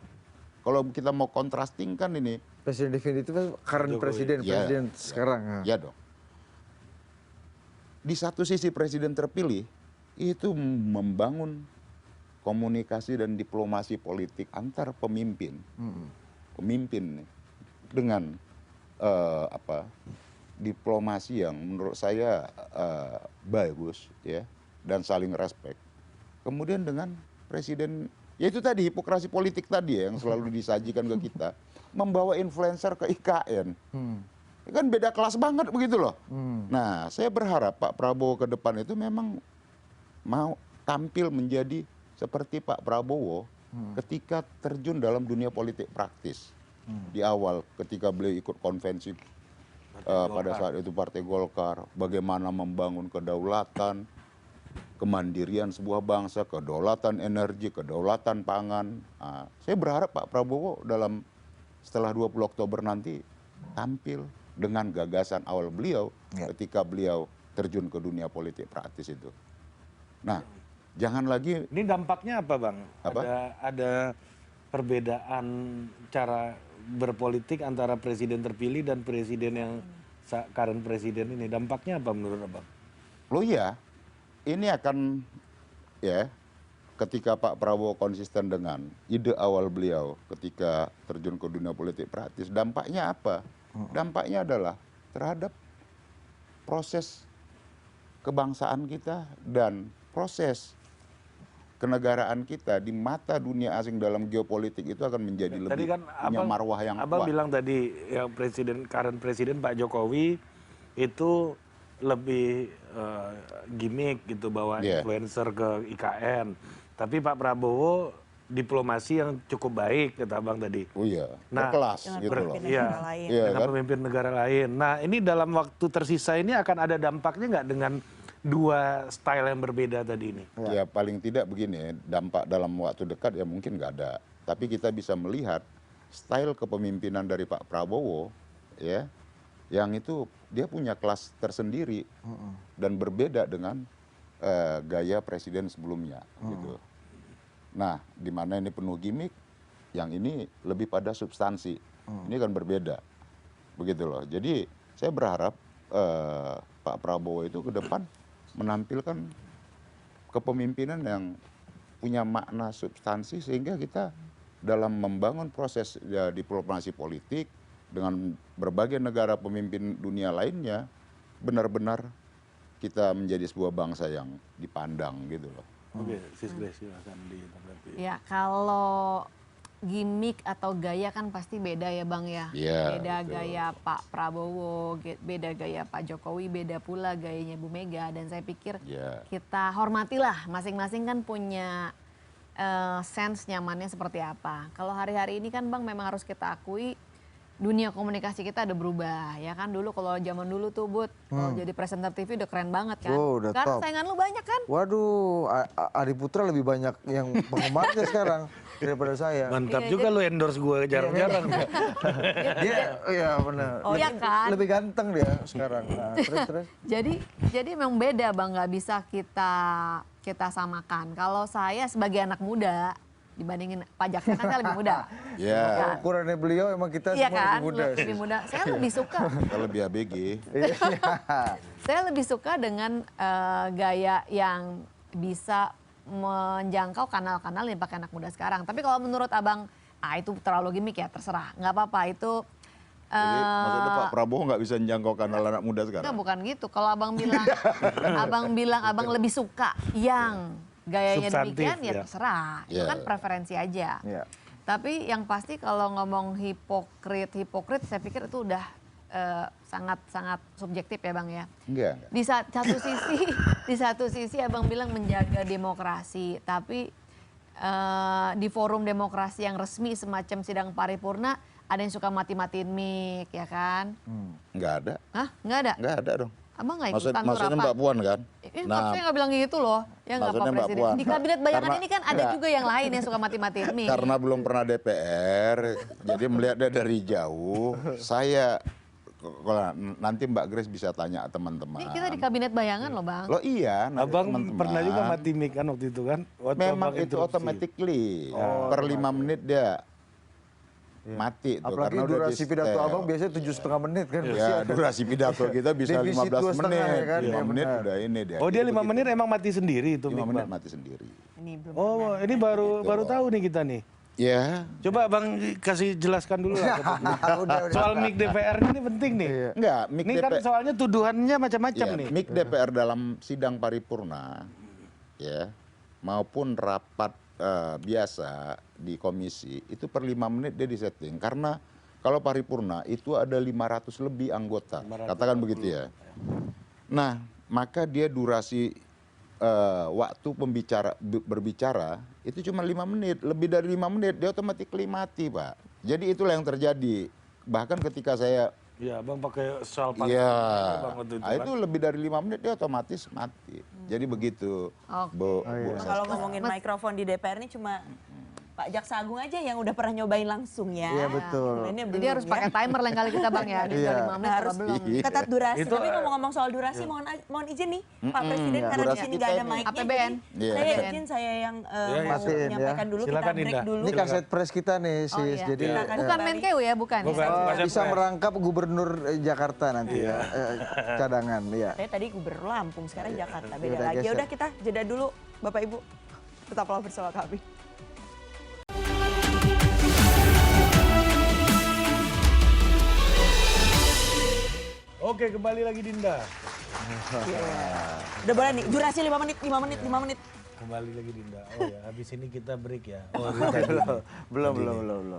B: Kalau kita mau kontrastingkan ini,
D: Presiden definitif current presiden
B: Ya,
D: presiden sekarang.
B: ya dong. Di satu sisi presiden terpilih itu membangun komunikasi dan diplomasi politik antar pemimpin, pemimpin nih, dengan diplomasi yang menurut saya bagus ya dan saling respect. Kemudian dengan presiden, ya itu tadi hipokrasi politik tadi ya, yang selalu disajikan ke kita, membawa influencer ke IKN. Kan beda kelas banget begitu loh. Nah, saya berharap Pak Prabowo ke depan itu memang mau tampil menjadi seperti Pak Prabowo ketika terjun dalam dunia politik praktis. Di awal ketika beliau ikut konvensi pada saat itu Partai Golkar, bagaimana membangun kedaulatan, kemandirian sebuah bangsa, kedaulatan energi, kedaulatan pangan. Nah, saya berharap Pak Prabowo setelah 20 Oktober nanti tampil dengan gagasan awal beliau ketika beliau terjun ke dunia politik praktis itu. Nah, Jangan lagi
C: Ini dampaknya apa, Bang?
B: Apa?
C: Ada perbedaan cara berpolitik antara presiden terpilih dan presiden yang current presiden ini. Dampaknya apa menurut Abang?
B: Loh ya, ini akan ya ketika Pak Prabowo konsisten dengan ide awal beliau ketika terjun ke dunia politik praktis, dampaknya apa? Dampaknya adalah terhadap proses kebangsaan kita dan proses kenegaraan kita di mata dunia asing dalam geopolitik itu akan menjadi
C: Tadi
B: lebih
C: kan
B: punya marwah yang
C: Abang
B: kuat.
C: bilang tadi yang current presiden Pak Jokowi itu lebih gimmick gitu, bawa
B: Yeah.
C: influencer ke IKN. Tapi Pak Prabowo diplomasi yang cukup baik kata Abang tadi.
B: Oh iya,
C: Nah,
B: berkelas
E: Dengan
B: gitu loh.
E: pemimpin
C: Iya.
E: negara lain.
B: Iya
C: Dengan
B: kan?
C: pemimpin negara lain. Nah, ini dalam waktu tersisa ini akan ada dampaknya nggak dengan dua style yang berbeda tadi ini?
B: Ya paling tidak begini, dampak dalam waktu dekat ya mungkin nggak ada. Tapi kita bisa melihat style kepemimpinan dari Pak Prabowo, ya, yang itu dia punya kelas tersendiri dan berbeda dengan gaya presiden sebelumnya, gitu. Nah, di mana ini penuh gimmick, yang ini lebih pada substansi. Ini kan berbeda, begitu loh. Jadi saya berharap Pak Prabowo itu ke depan menampilkan kepemimpinan yang punya makna substansi sehingga kita dalam membangun proses diplomasi politik dengan berbagai negara pemimpin dunia lainnya benar-benar kita menjadi sebuah bangsa yang dipandang gitu loh.
C: Oke, Sis Grace silakan ditanggapi.
A: Ya kalau gimmick atau gaya kan pasti beda ya Bang ya.
B: Iya,
A: Beda
B: betul.
A: gaya Pak Prabowo, beda gaya Pak Jokowi, beda pula gayanya Bu Mega. Dan saya pikir
B: Iya.
A: kita hormatilah masing-masing kan punya sense nyamannya seperti apa. Kalau hari-hari ini kan Bang memang harus kita akui dunia komunikasi kita ada berubah ya kan. Dulu kalau zaman dulu tuh Bud, kalau jadi presenter TV udah keren banget kan.
D: Oh, udah
A: Sekarang
D: top.
A: saingan lu banyak kan.
D: Waduh, Adi Putra lebih banyak yang penggemarnya sekarang daripada saya.
C: Mantap
A: Iya,
C: juga lu endorse gue jarang-jarang.
D: Dia, iya benar.
A: Oh, iya kan?
D: Lebih ganteng dia sekarang. Nah, terus.
A: Jadi memang beda Bang, nggak bisa kita samakan. Kalau saya sebagai anak muda dibandingin pajaknya kan saya lebih muda.
B: Ya,
D: Ukurannya beliau emang kita
A: Iya
D: semua
A: kan,
D: lebih muda.
A: lebih muda. Saya lebih suka,
B: kita lebih ABG.
D: Iya.
A: saya lebih suka dengan gaya yang bisa menjangkau kanal-kanal yang pakai anak muda sekarang. Tapi kalau menurut Abang, itu terlalu gimmick ya, terserah. Nggak apa-apa, itu
B: Jadi maksudnya Pak Prabowo nggak bisa menjangkau kanal anak muda
A: enggak,
B: sekarang.
A: bukan gitu. Kalau Abang bilang Abang lebih suka yang gayanya
C: Substantif,
A: demikian ya
C: ya.
A: terserah. Itu
B: Ya.
A: kan preferensi aja.
D: Iya.
A: Tapi yang pasti kalau ngomong hipokrit saya pikir itu udah sangat subjektif ya Bang ya.
B: Enggak.
A: Di satu sisi Abang bilang menjaga demokrasi, tapi di forum demokrasi yang resmi semacam sidang paripurna ada yang suka mati-matiin mic ya kan?
B: Enggak ada.
A: Hah? Nggak ada?
B: Enggak ada dong.
A: Abang nggak ikutan tuh
B: Maksudnya
A: rapat?
B: Mbak Puan kan?
A: Maksudnya nggak bilang gitu loh. Ya nggak Pak
B: Maksudnya Mbak
A: Presiden.
B: Puan.
A: Di kabinet bayangan
B: Karena-
A: ini kan ada
B: enggak.
A: juga yang lain yang suka mati-matiin mic.
B: Karena belum pernah DPR, jadi melihatnya dari jauh. Saya, kalau nanti Mbak Grace bisa tanya teman-teman.
A: Ini kita di kabinet bayangan loh Bang.
B: Loh iya, nanti
C: Abang
B: teman-teman.
C: pernah juga mati mic kan waktu itu kan? Waktu
B: Memang
C: Abang
B: itu
C: interupsi.
B: automatically. Per 5 menit dia mati tuh.
D: Apalagi
B: karena udah
D: durasi pidato
B: di-setel.
D: abang biasanya 7,5 menit kan.
B: Ya durasi pidato kita bisa
D: Defisit
B: 15
D: 2,5
B: menit.
D: ya kan?
B: 5
D: Iya,
B: menit
D: benar.
B: udah ini dia.
C: Oh dia
B: Jadi
C: 5
B: begitu.
C: menit emang mati sendiri itu
B: 5
C: mic,
B: menit
C: Bang?
B: mati sendiri.
A: Ini belum.
C: Oh ini baru tahu nih kita nih.
B: Ya,
C: Coba Bang kasih jelaskan dulu lah. ke publik.
D: udah.
C: Soal mic DPR ini penting nih.
B: enggak, mic
C: Ini kan soalnya tuduhannya macam-macam
B: ya,
C: nih.
B: mic DPR dalam sidang paripurna ya maupun rapat biasa di komisi itu per 5 menit dia disetting karena kalau paripurna itu ada 500 lebih anggota, katakan begitu ya. Nah, maka dia durasi waktu berbicara itu cuma 5 menit, lebih dari 5 menit dia otomatis mati, Pak. Jadi itulah yang terjadi. Bahkan ketika saya
C: Iya, Bang pakai soal
B: Iya,
C: Bang waktu itu
B: nah,
C: kan.
B: itu lebih dari 5 menit dia otomatis mati. Jadi begitu,
A: Oke.
B: Bu.
E: Kalau ngomongin mikrofon di DPR ini cuma Pak Jaksa Agung aja yang udah pernah nyobain langsung ya.
D: Iya, betul.
E: Lainnya
A: Jadi
E: belum
A: harus
E: ya.
A: pakai timer lain kali kita Bang ya. Di
D: Iya.
A: 5 menit
E: Nah, harus
A: apa belum.
E: ketat durasi.
C: Itu,
E: Tapi ngomong-ngomong soal durasi, mohon izin nih Pak Presiden, karena di
B: Durasi
E: sini
B: kita
E: nggak ada
B: ini.
E: mic-nya.
A: APBN.
E: jadi
B: Iya.
E: Saya
A: APBN.
E: izin, saya yang
C: Iya,
E: mau
D: matiin ya.
E: menyampaikan dulu,
C: Silakan,
E: kita break
C: Dinda.
E: dulu.
D: Ini kaset press kita nih,
A: Oh,
D: Sis.
A: iya.
D: Jadi
E: Silakan.
A: Bukan Menkeu ya, bukan.
C: Bukan.
A: Ya?
C: Kaset
D: bisa
C: press.
D: merangkap gubernur Jakarta nanti ya. Cadangan, ya.
E: Saya tadi Gubernur Lampung, sekarang Jakarta. Beda
D: Yaudah,
E: lagi.
D: geser.
E: Ya udah kita jeda dulu, Bapak Ibu. Tetaplah bersama kami.
C: Oke, kembali lagi Dinda.
E: Udah boleh nih, durasi 5 menit, 5 menit, 5 menit.
C: Kembali lagi Dinda. Oh ya, habis ini kita break ya. Oh, tadi nih.
D: Belum.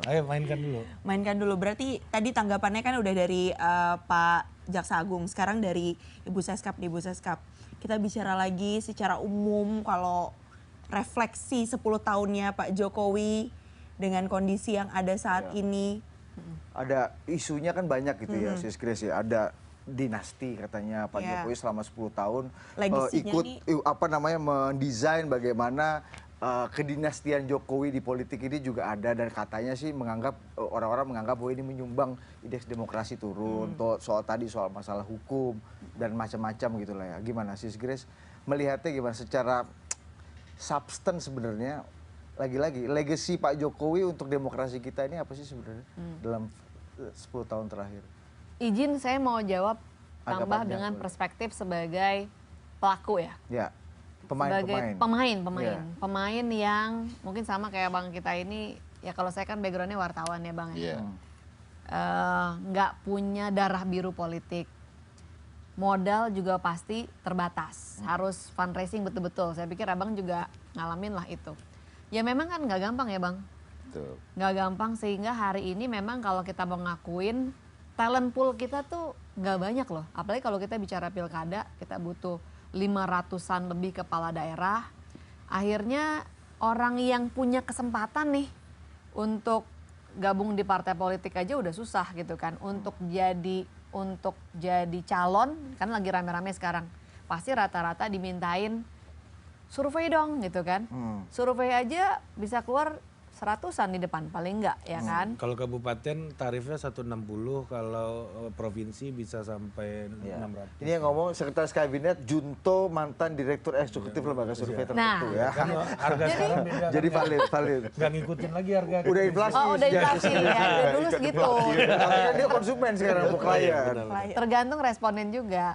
C: Ayo mainkan dulu.
E: Mainkan dulu. Berarti tadi tanggapannya kan udah dari Pak Jaksa Agung, sekarang dari Ibu Seskap. Kita bicara lagi secara umum kalau refleksi 10 tahunnya Pak Jokowi dengan kondisi yang ada saat ini.
D: Ada isunya kan banyak gitu ya, Sis Grace ya. Ada dinasti katanya Pak
E: Iya.
D: Jokowi selama 10 tahun
E: Legasinya
D: ikut
E: nih.
D: mendesain bagaimana kedinastian Jokowi di politik ini juga ada, dan katanya sih orang-orang menganggap bahwa ini menyumbang indeks demokrasi turun, soal masalah hukum dan macam-macam gitulah ya. Gimana Sis Grace melihatnya, gimana secara substance sebenarnya, lagi-lagi legacy Pak Jokowi untuk demokrasi kita ini apa sih sebenarnya dalam 10 tahun terakhir?
A: Izin saya mau jawab
D: Agak
A: tambah
D: panjang,
A: dengan
D: boleh.
A: perspektif sebagai pelaku ya.
D: Ya,
A: Sebagai
D: pemain.
A: pemain. Pemain yang mungkin sama kayak Bang kita ini, ya kalau saya kan backgroundnya wartawan ya Bang ya.
B: Iya.
A: Nggak punya darah biru politik. Modal juga pasti terbatas. Harus fundraising betul-betul. Saya pikir Abang juga ngalamin lah itu. Ya memang kan nggak gampang ya Bang.
B: Betul.
A: Nggak gampang, sehingga hari ini memang kalau kita mau ngakuin talent pool kita tuh nggak banyak loh. Apalagi kalau kita bicara pilkada, kita butuh 500-an lebih kepala daerah. Akhirnya orang yang punya kesempatan nih untuk gabung di partai politik aja udah susah gitu kan. Untuk jadi calon, kan lagi rame-rame sekarang. Pasti rata-rata dimintain survei dong gitu kan. Survei aja bisa keluar 100-an di depan paling enggak ya kan.
C: Kalau kabupaten tarifnya 160, kalau provinsi bisa sampai
D: Ya.
C: 600.
D: Ini yang ngomong Sekretaris Kabinet Junto, mantan Direktur Eksekutif Lembaga Survei tertentu
A: Nah.
D: ya.
C: Kan harga sekarang beda.
D: Jadi
C: kan,
D: valid.
C: nggak ngikutin lagi harga.
D: Udah inflasi.
A: Oh udah
D: sejak-
A: inflasi ya, dari dulu segitu.
D: Makanya dia konsumen sekarang, bukan klien.
A: Tergantung responden juga.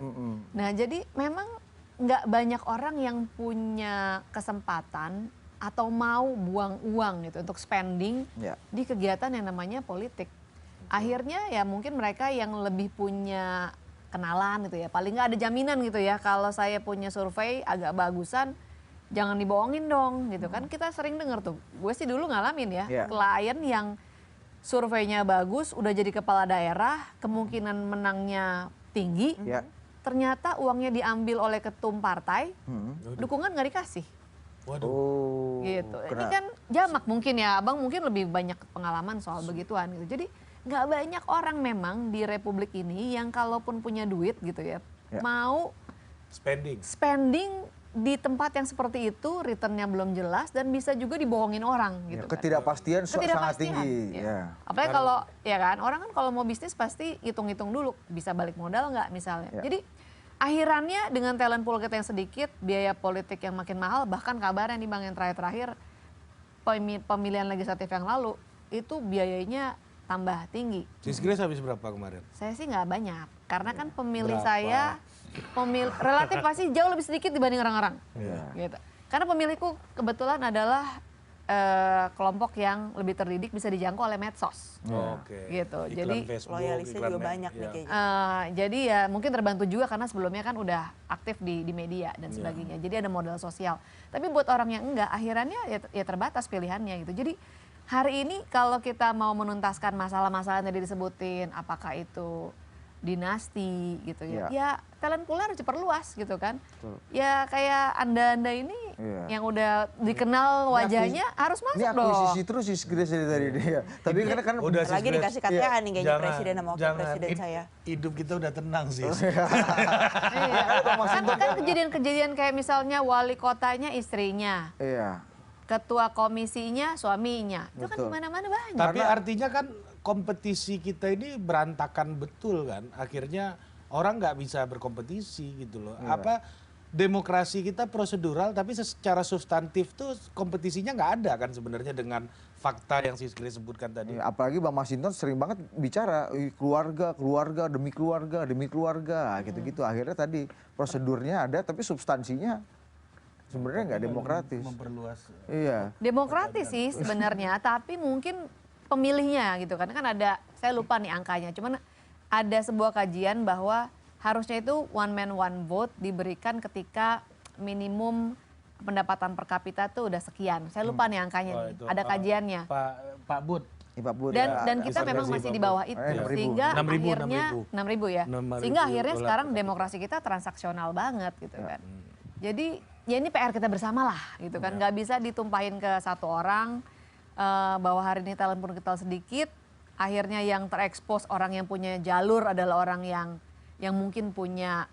A: Nah jadi memang nggak banyak orang yang punya kesempatan atau mau buang uang gitu untuk spending
D: Ya.
A: di kegiatan yang namanya politik. Akhirnya ya mungkin mereka yang lebih punya kenalan gitu ya, paling nggak ada jaminan gitu ya, kalau saya punya survei agak bagusan jangan dibohongin dong gitu kan. Kita sering dengar tuh, gue sih dulu ngalamin ya,
D: Ya.
A: klien yang surveinya bagus udah jadi kepala daerah, kemungkinan menangnya tinggi,
D: Ya.
A: ternyata uangnya diambil oleh ketum partai, dukungan nggak dikasih.
C: Waduh.
D: Oh.
A: Gitu. Ini
D: kena-
A: kan jamak mungkin ya, Abang mungkin lebih banyak pengalaman soal begituan gitu. Jadi nggak banyak orang memang di Republik ini yang kalaupun punya duit gitu ya,
D: Ya.
A: mau spending di tempat yang seperti itu, returnnya belum jelas dan bisa juga dibohongin orang
D: Ya,
A: gitu kan.
D: ketidakpastian sangat
A: Ketidakpastian,
D: tinggi.
A: ya.
D: Ya.
A: Apalagi kalau ya kan orang kan kalau mau bisnis pasti hitung-hitung dulu bisa balik modal nggak misalnya.
D: Ya.
A: Jadi akhirannya dengan talent pool kita yang sedikit, biaya politik yang makin mahal, bahkan kabarnya nih Bang yang terakhir pemilihan legislatif yang lalu itu biayanya tambah tinggi.
C: Sis Grace habis berapa kemarin?
A: Saya sih nggak banyak karena kan pemilih
C: Berapa?
A: saya relatif pasti jauh lebih sedikit dibanding orang-orang.
D: Iya.
A: Gitu. Karena pemilihku kebetulan adalah kelompok yang lebih terdidik, bisa dijangkau oleh medsos.
C: Oke.
A: Gitu.
C: Iklan
A: Jadi
C: Facebook,
E: Loyalisnya
C: iklan
E: juga
C: net,
E: banyak nih
C: ya.
E: kayaknya.
A: jadi ya mungkin terbantu juga karena sebelumnya kan udah aktif di media dan sebagainya. Jadi ada modal sosial. Tapi buat orang yang enggak, akhirannya ya terbatas pilihannya gitu. Jadi hari ini kalau kita mau menuntaskan masalah-masalah yang tadi disebutin, apakah itu dinasti gitu ya.
D: Iya.
A: Ya talent pool harus diperluas gitu kan. Ya kayak Anda ini
D: Iya.
A: yang udah dikenal wajahnya harus
D: Ini
A: masuk dong.
D: akuisisi terus sih Grace dari tadi dia. Ya. Tapi kan
C: Udah Sis
E: Lagi
C: Grace.
E: dikasih KTA nih kayaknya presiden sama wakil
C: jangan.
E: presiden saya.
C: Hidup kita udah tenang sih.
A: Iya. Kan kejadian-kejadian kayak misalnya wali kotanya istrinya.
D: iya.
A: ketua komisinya suaminya. Itu kan
D: Betul.
A: di mana-mana banyak.
C: Tapi artinya kan kompetisi kita ini berantakan betul kan. Akhirnya orang nggak bisa berkompetisi gitu loh. Apa demokrasi kita prosedural tapi secara substantif tuh kompetisinya nggak ada kan sebenarnya dengan fakta yang Siskri sebutkan tadi.
D: Apalagi Bang Masinton sering banget bicara keluarga, keluarga demi keluarga, demi keluarga, gitu-gitu. Akhirnya tadi prosedurnya ada tapi substansinya sebenarnya nggak demokratis.
C: Memperluas.
D: Iya.
A: Demokratis sih sebenarnya, tapi mungkin pemilihnya gitu kan. Kan ada, saya lupa nih angkanya, cuman ada sebuah kajian bahwa harusnya itu one man one vote diberikan ketika minimum pendapatan per kapita tuh udah sekian. Saya lupa nih angkanya
C: Oh,
A: nih.
C: itu,
A: Ada kajiannya.
C: Pak Bud.
D: Pak Bud,
A: Dan
D: ya,
A: kita
D: ya,
A: memang
C: Disertasi
A: masih
C: Pak
A: di
C: Bud.
A: bawah itu.
D: 6.000.
A: Sehingga
C: 6.000,
A: akhirnya 6.000 ya.
C: 6.000
A: Sehingga akhirnya
C: dolar
A: sekarang
C: per kapita.
A: demokrasi kita transaksional banget gitu kan. Jadi ya ini PR kita bersama lah gitu kan. Nggak bisa ditumpahin ke satu orang bahwa hari ini talent pun kita sedikit. Akhirnya yang terekspos orang yang punya jalur adalah orang yang mungkin punya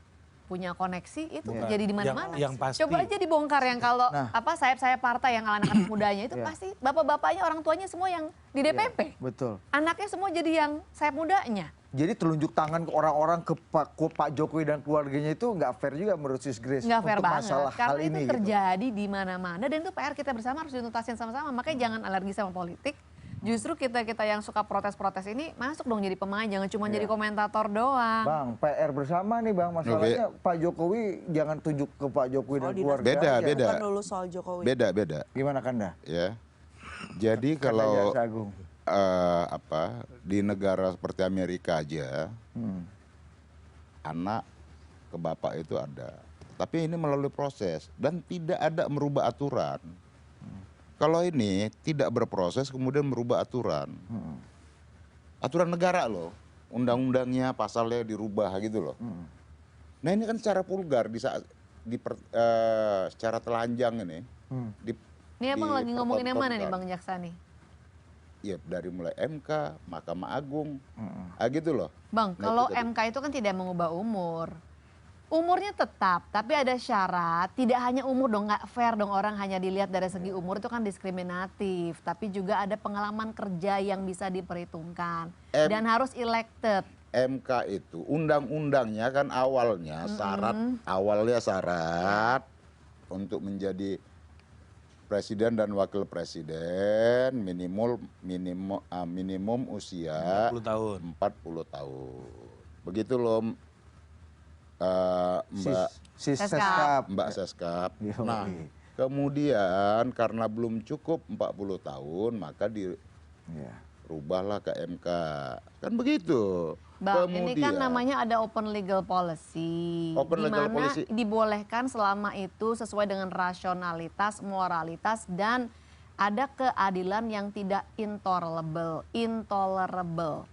A: koneksi itu jadi di mana-mana.
C: Yang pasti.
A: Coba aja dibongkar yang kalau
D: Nah.
A: sayap-sayap partai yang anak-anak mudanya itu
D: Iya.
A: pasti bapak-bapaknya orang tuanya semua yang di DPP.
D: Betul.
A: Anaknya semua jadi yang sayap mudanya.
D: Jadi telunjuk tangan ke orang-orang ke Pak Jokowi dan keluarganya itu nggak fair juga menurut Sis Grace.
A: Nggak fair
D: untuk
A: banget.
D: masalah
A: Karena
D: hal
A: itu
D: ini gitu.
A: terjadi di mana-mana dan itu PR kita bersama harus dituntasin sama-sama. Makanya jangan alergi sama politik. Justru kita yang suka protes-protes ini masuk dong jadi pemain, jangan cuma jadi komentator doang.
D: Bang, PR bersama nih Bang, masalahnya Pak Jokowi jangan tunjuk ke Pak Jokowi dan keluarga.
B: Beda,
D: aja.
B: beda.
E: Bukan lulus soal Jokowi.
B: Beda.
D: Gimana Kanda?
B: Ya. Jadi
D: Kanda
B: kalau
D: Jaksa Agung.
B: di negara seperti Amerika aja, anak ke bapak itu ada. Tapi ini melalui proses dan tidak ada merubah aturan. Kalau ini tidak berproses kemudian merubah aturan. Aturan negara loh, undang-undangnya pasalnya dirubah gitu loh. Nah ini kan secara vulgar secara telanjang ini.
A: Ini abang lagi ngomongin yang mana nih
B: dipertontonkan.
A: Bang Jaksa nih?
B: Ya dari mulai MK, Mahkamah Agung, gitu loh.
A: Bang,
B: Nah,
A: kalau
B: itu tadi.
A: MK itu kan tidak mengubah umur. Umurnya tetap, tapi ada syarat. Tidak hanya umur dong, nggak fair dong orang hanya dilihat dari segi umur itu kan diskriminatif. Tapi juga ada pengalaman kerja yang bisa diperhitungkan. Dan harus elected.
B: MK itu undang-undangnya kan awalnya syarat untuk menjadi presiden dan wakil presiden minimum usia
C: 40 tahun.
B: 40 tahun. Begitu loh Mbak
A: Seskap.
B: Mbak Seskap.
D: Yoi.
B: Nah, kemudian karena belum cukup 40 tahun maka dirubahlah ke MK. Kan begitu.
A: Bang, ini kan
B: Kemudian-
A: namanya ada open legal policy.
B: Open
A: di
B: legal
A: mana
B: policy.
A: dibolehkan selama itu sesuai dengan rasionalitas, moralitas, dan ada keadilan yang tidak intolerable.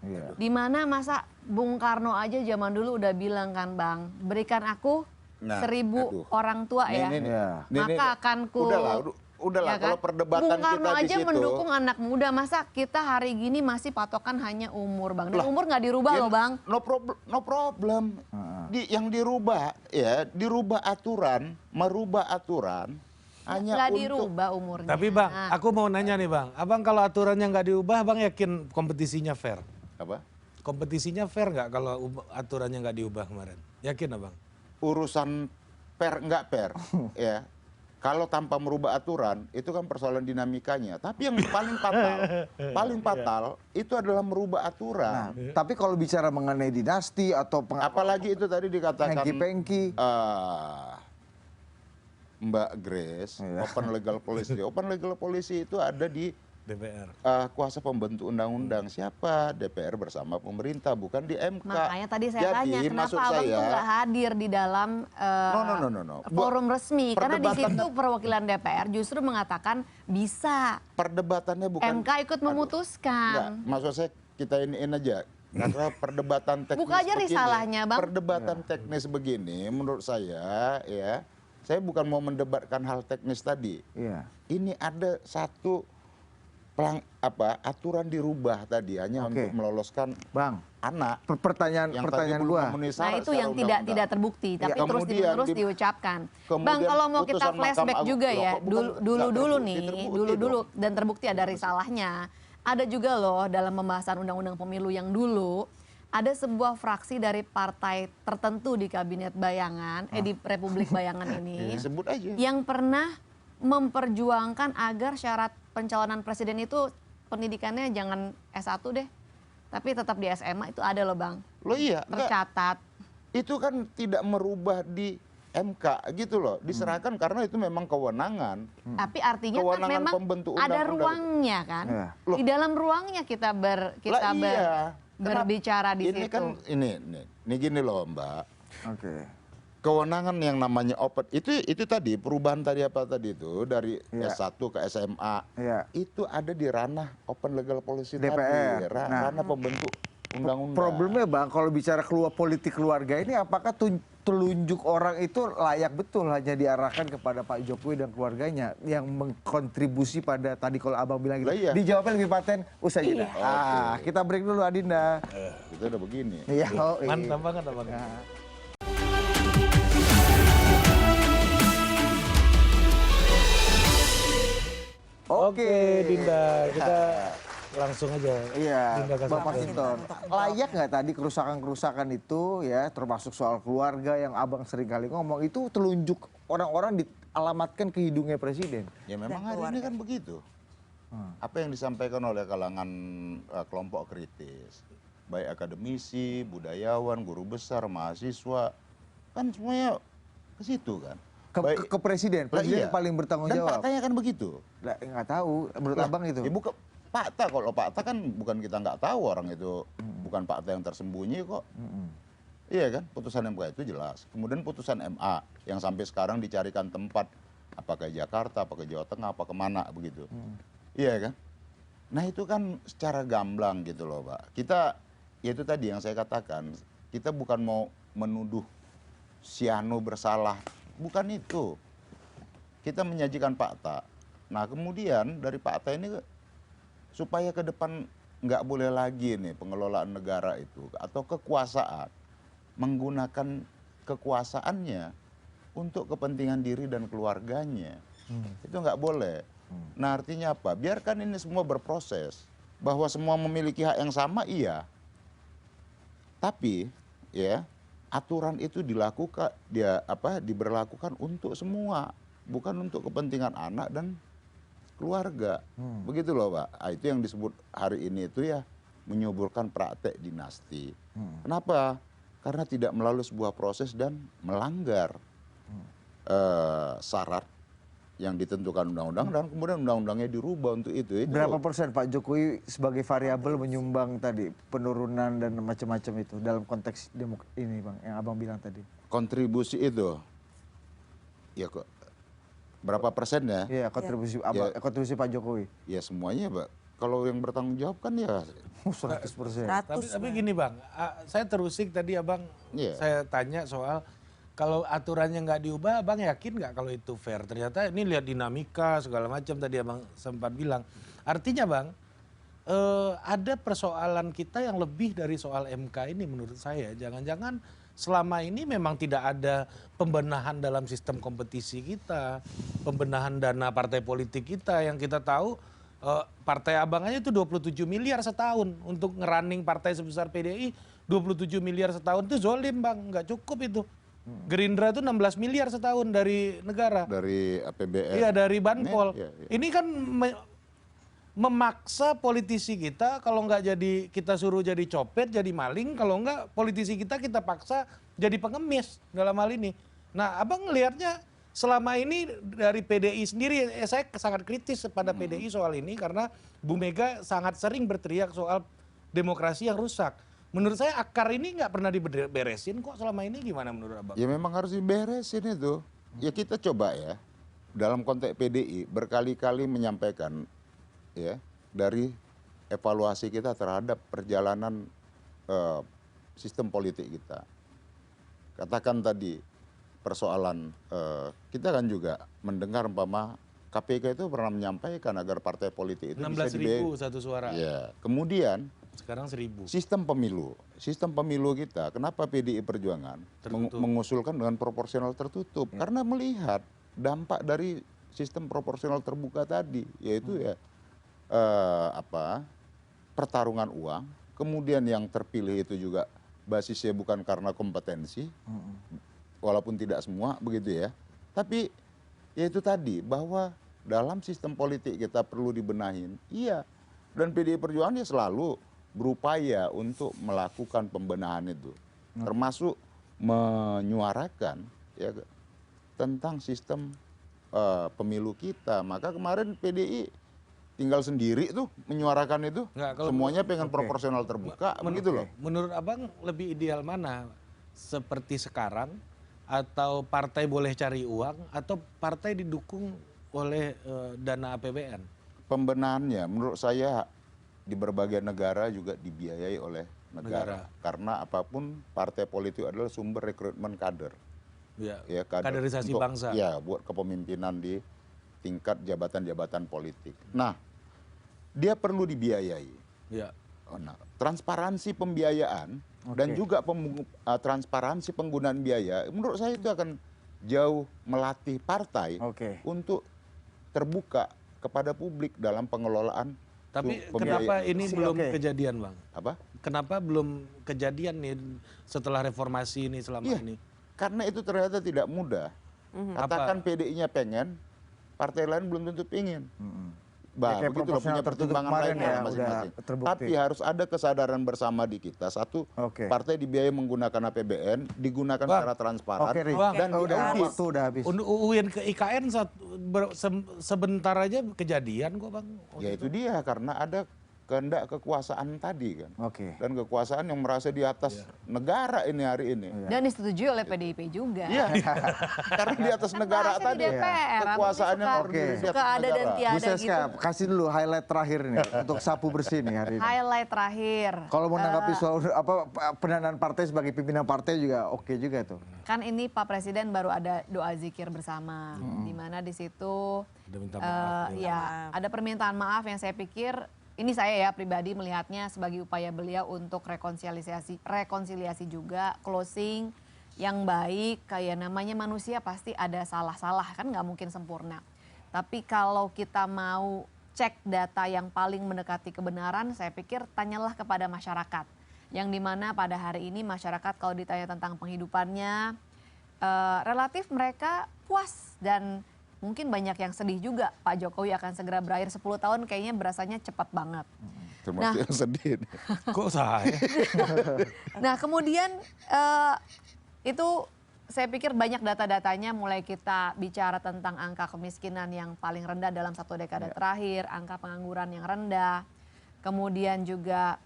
D: Iya.
A: Di mana masa Bung Karno aja zaman dulu udah bilang kan Bang, berikan aku
B: Nah,
A: 1000
B: aduh.
A: orang tua ya.
D: Iya.
A: Maka akan ku
B: Udahlah
A: ya kan?
B: kalau perdebatan
A: Bung Karno
B: kita di
A: aja
B: situ.
A: mendukung anak muda, masa kita hari gini masih patokan hanya umur Bang. Dan umur nggak dirubah
B: Ya,
A: loh Bang.
B: No problem. Yang dirubah aturan, merubah aturan hanya
A: Nggak
B: untuk
A: dirubah umurnya.
C: Tapi Bang, aku mau nanya nih Bang. Abang kalau aturannya nggak diubah, Bang yakin kompetisinya fair?
B: apa?
C: Kompetisinya fair nggak kalau aturannya nggak diubah kemarin? Yakin Abang?
B: Urusan nggak fair, ya. Kalau tanpa merubah aturan itu kan persoalan dinamikanya. Tapi yang paling fatal itu adalah merubah aturan.
D: Nah, tapi kalau bicara mengenai dinasti atau
B: Apalagi itu tadi dikatakan
D: pengki-pengki.
B: Mbak Grace,
D: Iya.
B: open legal policy. Open legal policy itu ada di
C: DPR.
B: kuasa pembentuk undang-undang. Siapa? DPR bersama pemerintah, bukan di MK.
A: Makanya tadi saya tanya
B: Jadi,
A: kenapa
B: maksud
A: abang tuh
B: saya-
A: nggak hadir di dalam
B: No.
A: forum resmi. Karena di
B: Perdebatan-
A: situ perwakilan DPR justru mengatakan bisa
B: Perdebatannya bukan
A: MK ikut
B: Enggak,
A: memutuskan.
B: maksud saya kita iniin aja. Karena perdebatan teknis
A: Buka aja risalahnya, Bang.
B: Perdebatan teknis begini menurut saya ya, saya bukan mau mendebatkan hal teknis tadi.
D: Iya.
B: Ini ada satu aturan dirubah tadi hanya
D: Oke.
B: untuk meloloskan
D: Bang,
B: anak
D: pertanyaan
B: yang tadi belum
D: gua.
B: memenuhi
A: Nah
B: syarat
A: itu yang
B: secara undang-undang.
A: tidak terbukti, tapi terus
B: Kemudian
A: terus diucapkan.
B: kemudian
A: Bang, kalau mau kita
B: putusan
A: flashback
B: Mahkamah Agung,
A: juga
B: loh,
A: ya,
B: kok bukan nggak
A: dulu
B: terbukti?
A: nih,
B: Terbukti
A: dulu
B: dong.
A: dan terbukti ada risalahnya. Ada juga loh dalam pembahasan undang-undang pemilu yang dulu ada sebuah fraksi dari partai tertentu di kabinet bayangan, di Republik Bayangan ini,
B: Disebut aja.
A: yang pernah memperjuangkan agar syarat pencalonan presiden itu pendidikannya jangan S1 deh, tapi tetap di SMA. Itu ada loh Bang,
B: Loh iya, enggak.
A: tercatat.
B: Itu kan tidak merubah di MK gitu loh, diserahkan karena itu memang kewenangan.
A: Tapi artinya kan
B: Kewenangan
A: memang
B: pembentuk
A: ada
B: undang-undang.
A: ruangnya kan.
D: Iya.
B: Loh.
A: Di dalam ruangnya kita
B: Lah iya.
A: berbicara di
B: Ini
A: situ.
B: kan ini gini loh Mbak.
D: Oke.
B: Kewenangan yang namanya open itu tadi perubahan tadi apa tadi itu dari
D: Iya.
B: S1 ke SMA
D: Iya.
B: itu ada di ranah open legal policy
D: DPR.
B: tadi,
D: Nah.
B: ranah pembentuk undang-undang.
D: Problemnya Bang, kalau bicara politik keluarga ini apakah telunjuk orang itu layak betul hanya diarahkan kepada Pak Jokowi dan keluarganya yang mengkontribusi pada tadi kalau Abang bilang gitu.
B: Lah iya.
D: Dijawabnya lebih paten usai jeda. Kita break dulu Adinda.
B: Itu udah begini.
D: Iya,
C: Mantap banget abang. Oke, Dinda, kita langsung aja.
D: Iya,
C: Dinda kasih
D: Bang
C: poin.
D: Masinton. Layak nggak tadi kerusakan-kerusakan itu ya, termasuk soal keluarga yang Abang sering kali ngomong, itu telunjuk orang-orang dialamatkan ke hidungnya presiden.
B: Ya memang hari ini kan begitu. Apa yang disampaikan oleh kalangan kelompok kritis, baik akademisi, budayawan, guru besar, mahasiswa, kan semuanya ke situ kan.
D: Ke presiden,
B: Lah
D: presiden
B: iya.
D: paling bertanggung
B: Dan
D: jawab.
B: faktanya kan begitu.
D: Lah, nggak tahu, menurut
B: Lah,
D: Abang itu.
B: Ya bukan fakta, kalau fakta kan bukan kita nggak tahu orang itu, bukan fakta yang tersembunyi kok. Iya kan, putusan MK itu jelas. Kemudian putusan MA yang sampai sekarang dicarikan tempat, apakah Jakarta, apakah Jawa Tengah, apa kemana begitu. Iya kan. Nah itu kan secara gamblang gitu loh Pak. Kita, ya itu tadi yang saya katakan, kita bukan mau menuduh Siano bersalah, bukan itu. Kita menyajikan fakta. Nah kemudian dari fakta ini supaya ke depan nggak boleh lagi nih pengelolaan negara itu atau kekuasaan menggunakan kekuasaannya untuk kepentingan diri dan keluarganya. Itu nggak boleh. Nah artinya apa? Biarkan ini semua berproses. Bahwa semua memiliki hak yang sama, iya. Tapi ya aturan itu diberlakukan untuk semua, bukan untuk kepentingan anak dan keluarga. Begitu loh Pak. Itu yang disebut hari ini itu ya menyuburkan praktek dinasti. Kenapa? Karena tidak melalui sebuah proses dan melanggar syarat yang ditentukan undang-undang dan kemudian undang-undangnya dirubah untuk itu.
D: Berapa persen Pak Jokowi sebagai variabel menyumbang tadi penurunan dan macam-macam itu dalam konteks ini Bang, yang Abang bilang tadi?
B: Kontribusi itu, ya kok berapa persen ya?
D: Iya, kontribusi Abang, kontribusi Pak Jokowi.
B: Ya semuanya Pak. Kalau yang bertanggung jawab kan ya
D: 100%.
C: Tapi gini bang, saya terusik tadi abang,
B: Iya.
C: saya tanya soal kalau aturannya nggak diubah, abang yakin nggak kalau itu fair? Ternyata ini lihat dinamika segala macam tadi abang sempat bilang. Artinya bang, ada persoalan kita yang lebih dari soal MK ini menurut saya. Jangan-jangan selama ini memang tidak ada pembenahan dalam sistem kompetisi kita, pembenahan dana partai politik kita yang kita tahu. Partai abang aja itu 27 miliar setahun untuk ngerunning partai sebesar PDI, 27 miliar setahun itu zolim bang, nggak cukup itu. Gerindra itu 16 miliar setahun dari negara.
B: dari APBN.
C: Iya dari Banpol.
B: Iya.
C: Ini kan memaksa politisi kita kalau nggak jadi kita suruh jadi copet, jadi maling, kalau nggak politisi kita paksa jadi pengemis dalam hal ini. Nah abang ngelihatnya selama ini dari PDI sendiri, saya sangat kritis pada PDI soal ini karena Bu Mega sangat sering berteriak soal demokrasi yang rusak. Menurut saya akar ini nggak pernah diberesin kok selama ini, gimana menurut abang?
B: Ya memang harus diberesin itu. Ya kita coba ya, dalam konteks PDI berkali-kali menyampaikan ya dari evaluasi kita terhadap perjalanan sistem politik kita. Katakan tadi persoalan kita kan juga mendengar umpama KPK itu pernah menyampaikan agar partai politik itu bisa
C: 16.000 satu suara.
B: Ya. Kemudian
C: Sekarang 1.000.
B: sistem pemilu kita, kenapa PDI Perjuangan mengusulkan dengan proporsional tertutup? Karena melihat dampak dari sistem proporsional terbuka tadi, yaitu pertarungan uang, kemudian yang terpilih itu juga basisnya bukan karena kompetensi, walaupun tidak semua begitu ya, tapi ya itu tadi bahwa dalam sistem politik kita perlu dibenahin, iya, dan PDI Perjuangan selalu berupaya untuk melakukan pembenahan itu, termasuk menyuarakan ya tentang sistem pemilu kita. Maka kemarin PDI tinggal sendiri tuh menyuarakan itu.
C: Nggak, kalau
B: Semuanya pengen proporsional terbuka, begitu loh.
C: Menurut Abang lebih ideal mana? Seperti sekarang, atau partai boleh cari uang, atau partai didukung oleh dana APBN?
B: Pembenahannya menurut saya di berbagai negara juga dibiayai oleh negara. Karena apapun partai politik adalah sumber rekrutmen kader.
C: Ya, kaderisasi
B: untuk,
C: bangsa.
B: Ya, buat kepemimpinan di tingkat jabatan-jabatan politik. Nah, dia perlu dibiayai.
C: Ya.
B: Nah, transparansi pembiayaan dan juga transparansi penggunaan biaya, menurut saya itu akan jauh melatih partai untuk terbuka kepada publik dalam pengelolaan.
C: Tapi kenapa ini belum kejadian, Bang?
B: Apa?
C: Kenapa belum kejadian nih setelah reformasi ini selama ini?
B: Karena itu ternyata tidak mudah. Katakan PDI-nya pengen, partai lain belum tentu ingin.
D: Kayak
B: Begitu loh, punya pertimbangan lain
D: ya,
B: masing-masing.
D: terbukti.
B: Tapi harus ada kesadaran bersama di kita. Satu, partai dibiayai menggunakan APBN, digunakan secara transparan, dan
D: udah habis.
C: UIN ke IKN sebentar aja kejadian kok, Bang.
B: Ya itu dia, karena ada kehendak kekuasaan tadi kan. Dan kekuasaan yang merasa di atas negara ini hari ini.
A: Dan disetujui oleh PDIP juga.
B: Iya, karena di atas negara tadi. Kekuasaan yang
A: suka ada dan tiada
D: Bu Seska,
A: gitu.
D: kasih dulu highlight terakhir nih untuk sapu bersih nih hari ini.
A: Highlight terakhir.
D: Kalau menanggapi soal pendanaan partai sebagai pimpinan partai juga oke juga tuh.
A: Kan ini Pak Presiden baru ada doa zikir bersama, di mana di situ ada permintaan maaf yang saya pikir ini saya ya pribadi melihatnya sebagai upaya beliau untuk rekonsiliasi juga, closing yang baik. Kayak namanya manusia pasti ada salah-salah, kan nggak mungkin sempurna. Tapi kalau kita mau cek data yang paling mendekati kebenaran, saya pikir tanyalah kepada masyarakat. Yang dimana pada hari ini masyarakat kalau ditanya tentang penghidupannya, relatif mereka puas dan mungkin banyak yang sedih juga. Pak Jokowi akan segera berakhir 10 tahun kayaknya berasanya cepat banget.
B: Termasuk yang sedih.
C: Kok saya?
A: Nah kemudian itu saya pikir banyak data-datanya, mulai kita bicara tentang angka kemiskinan yang paling rendah dalam 1 dekade terakhir, angka pengangguran yang rendah, kemudian juga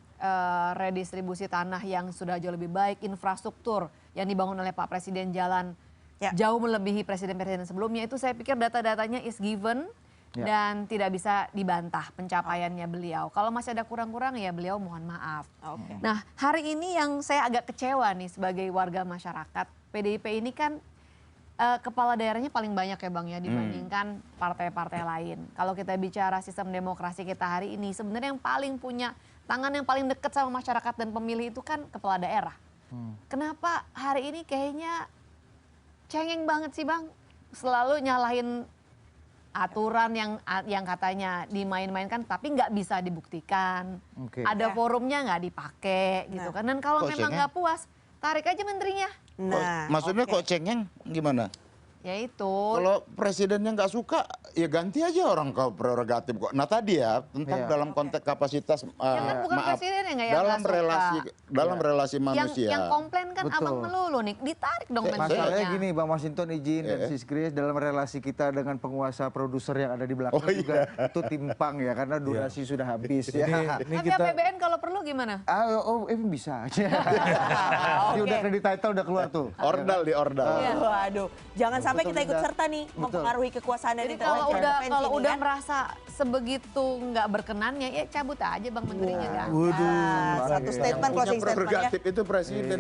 A: redistribusi tanah yang sudah jauh lebih baik, infrastruktur yang dibangun oleh Pak Presiden jalan jauh melebihi presiden-presiden sebelumnya. Itu saya pikir data-datanya is given dan tidak bisa dibantah pencapaiannya beliau. Kalau masih ada kurang-kurang ya beliau mohon maaf. Nah hari ini yang saya agak kecewa nih sebagai warga masyarakat, PDIP ini kan kepala daerahnya paling banyak ya Bang ya dibandingkan partai-partai lain. Kalau kita bicara sistem demokrasi kita hari ini, sebenarnya yang paling punya tangan yang paling dekat sama masyarakat dan pemilih itu kan kepala daerah. Kenapa hari ini kayaknya cengeng banget sih Bang, selalu nyalahin aturan yang katanya dimain-mainkan tapi nggak bisa dibuktikan. Ada forumnya nggak dipakai gitu kan. Dan kalau memang nggak puas, tarik aja menterinya.
B: Maksudnya kok cengeng gimana?
A: Ya itu.
B: Kalau presidennya nggak suka, ya ganti aja orang ke prerogatif kok. Nah tadi ya tentang dalam konteks kapasitas,
A: kan bukan presiden yang
B: dalam
A: nggak
B: relasi
A: suka.
B: dalam relasi manusia.
A: Yang komplain kan abang melulu nih, ditarik dong menterinya.
D: Masalahnya gini Bang Masinton izin dan Sis Kris, dalam relasi kita dengan penguasa produser yang ada di belakang juga itu timpang ya karena durasi sudah habis ya.
A: Tapi APBN kalau perlu gimana?
D: Bisa. Udah kredit title udah keluar tuh.
B: Ordal di ordal.
E: Waduh, jangan sampai sampai kita ikut
D: pindah.
E: serta nih mempengaruhi kekuasaan dan
A: Jadi
E: intervensi
A: kalau
E: ini
A: udah
E: kan.
A: merasa sebegitu nggak berkenannya, ya cabut aja Bang Menterinya kan.
E: Satu statement,
B: Punya
E: closing statement ya.
B: prerogatif itu presiden,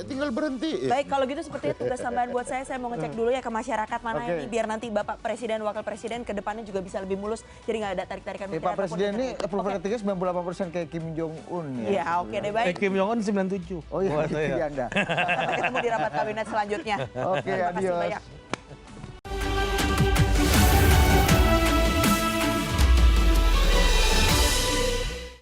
B: tinggal berhenti.
E: Baik, kalau gitu seperti itu tugas tambahan buat saya mau ngecek dulu ya ke masyarakat mana
D: Oke.
E: ini biar nanti Bapak Presiden, Wakil Presiden ke depannya juga bisa lebih mulus. Jadi nggak ada tarik-tarikan menteri
D: Pak
E: ataupun
D: Presiden ini
E: intervensi.
D: approval
E: Oke.
D: ratingnya 98% kayak Kim Jong Un ya.
E: Iya, oke deh baik.
C: Kim Jong Un 97.
D: Oh iya,
C: Buat saya.
D: iya Anda.
E: Sampai ketemu di rapat kabinet selanjutnya.
D: Oke,
E: Terima kasih
D: adios.
E: banyak.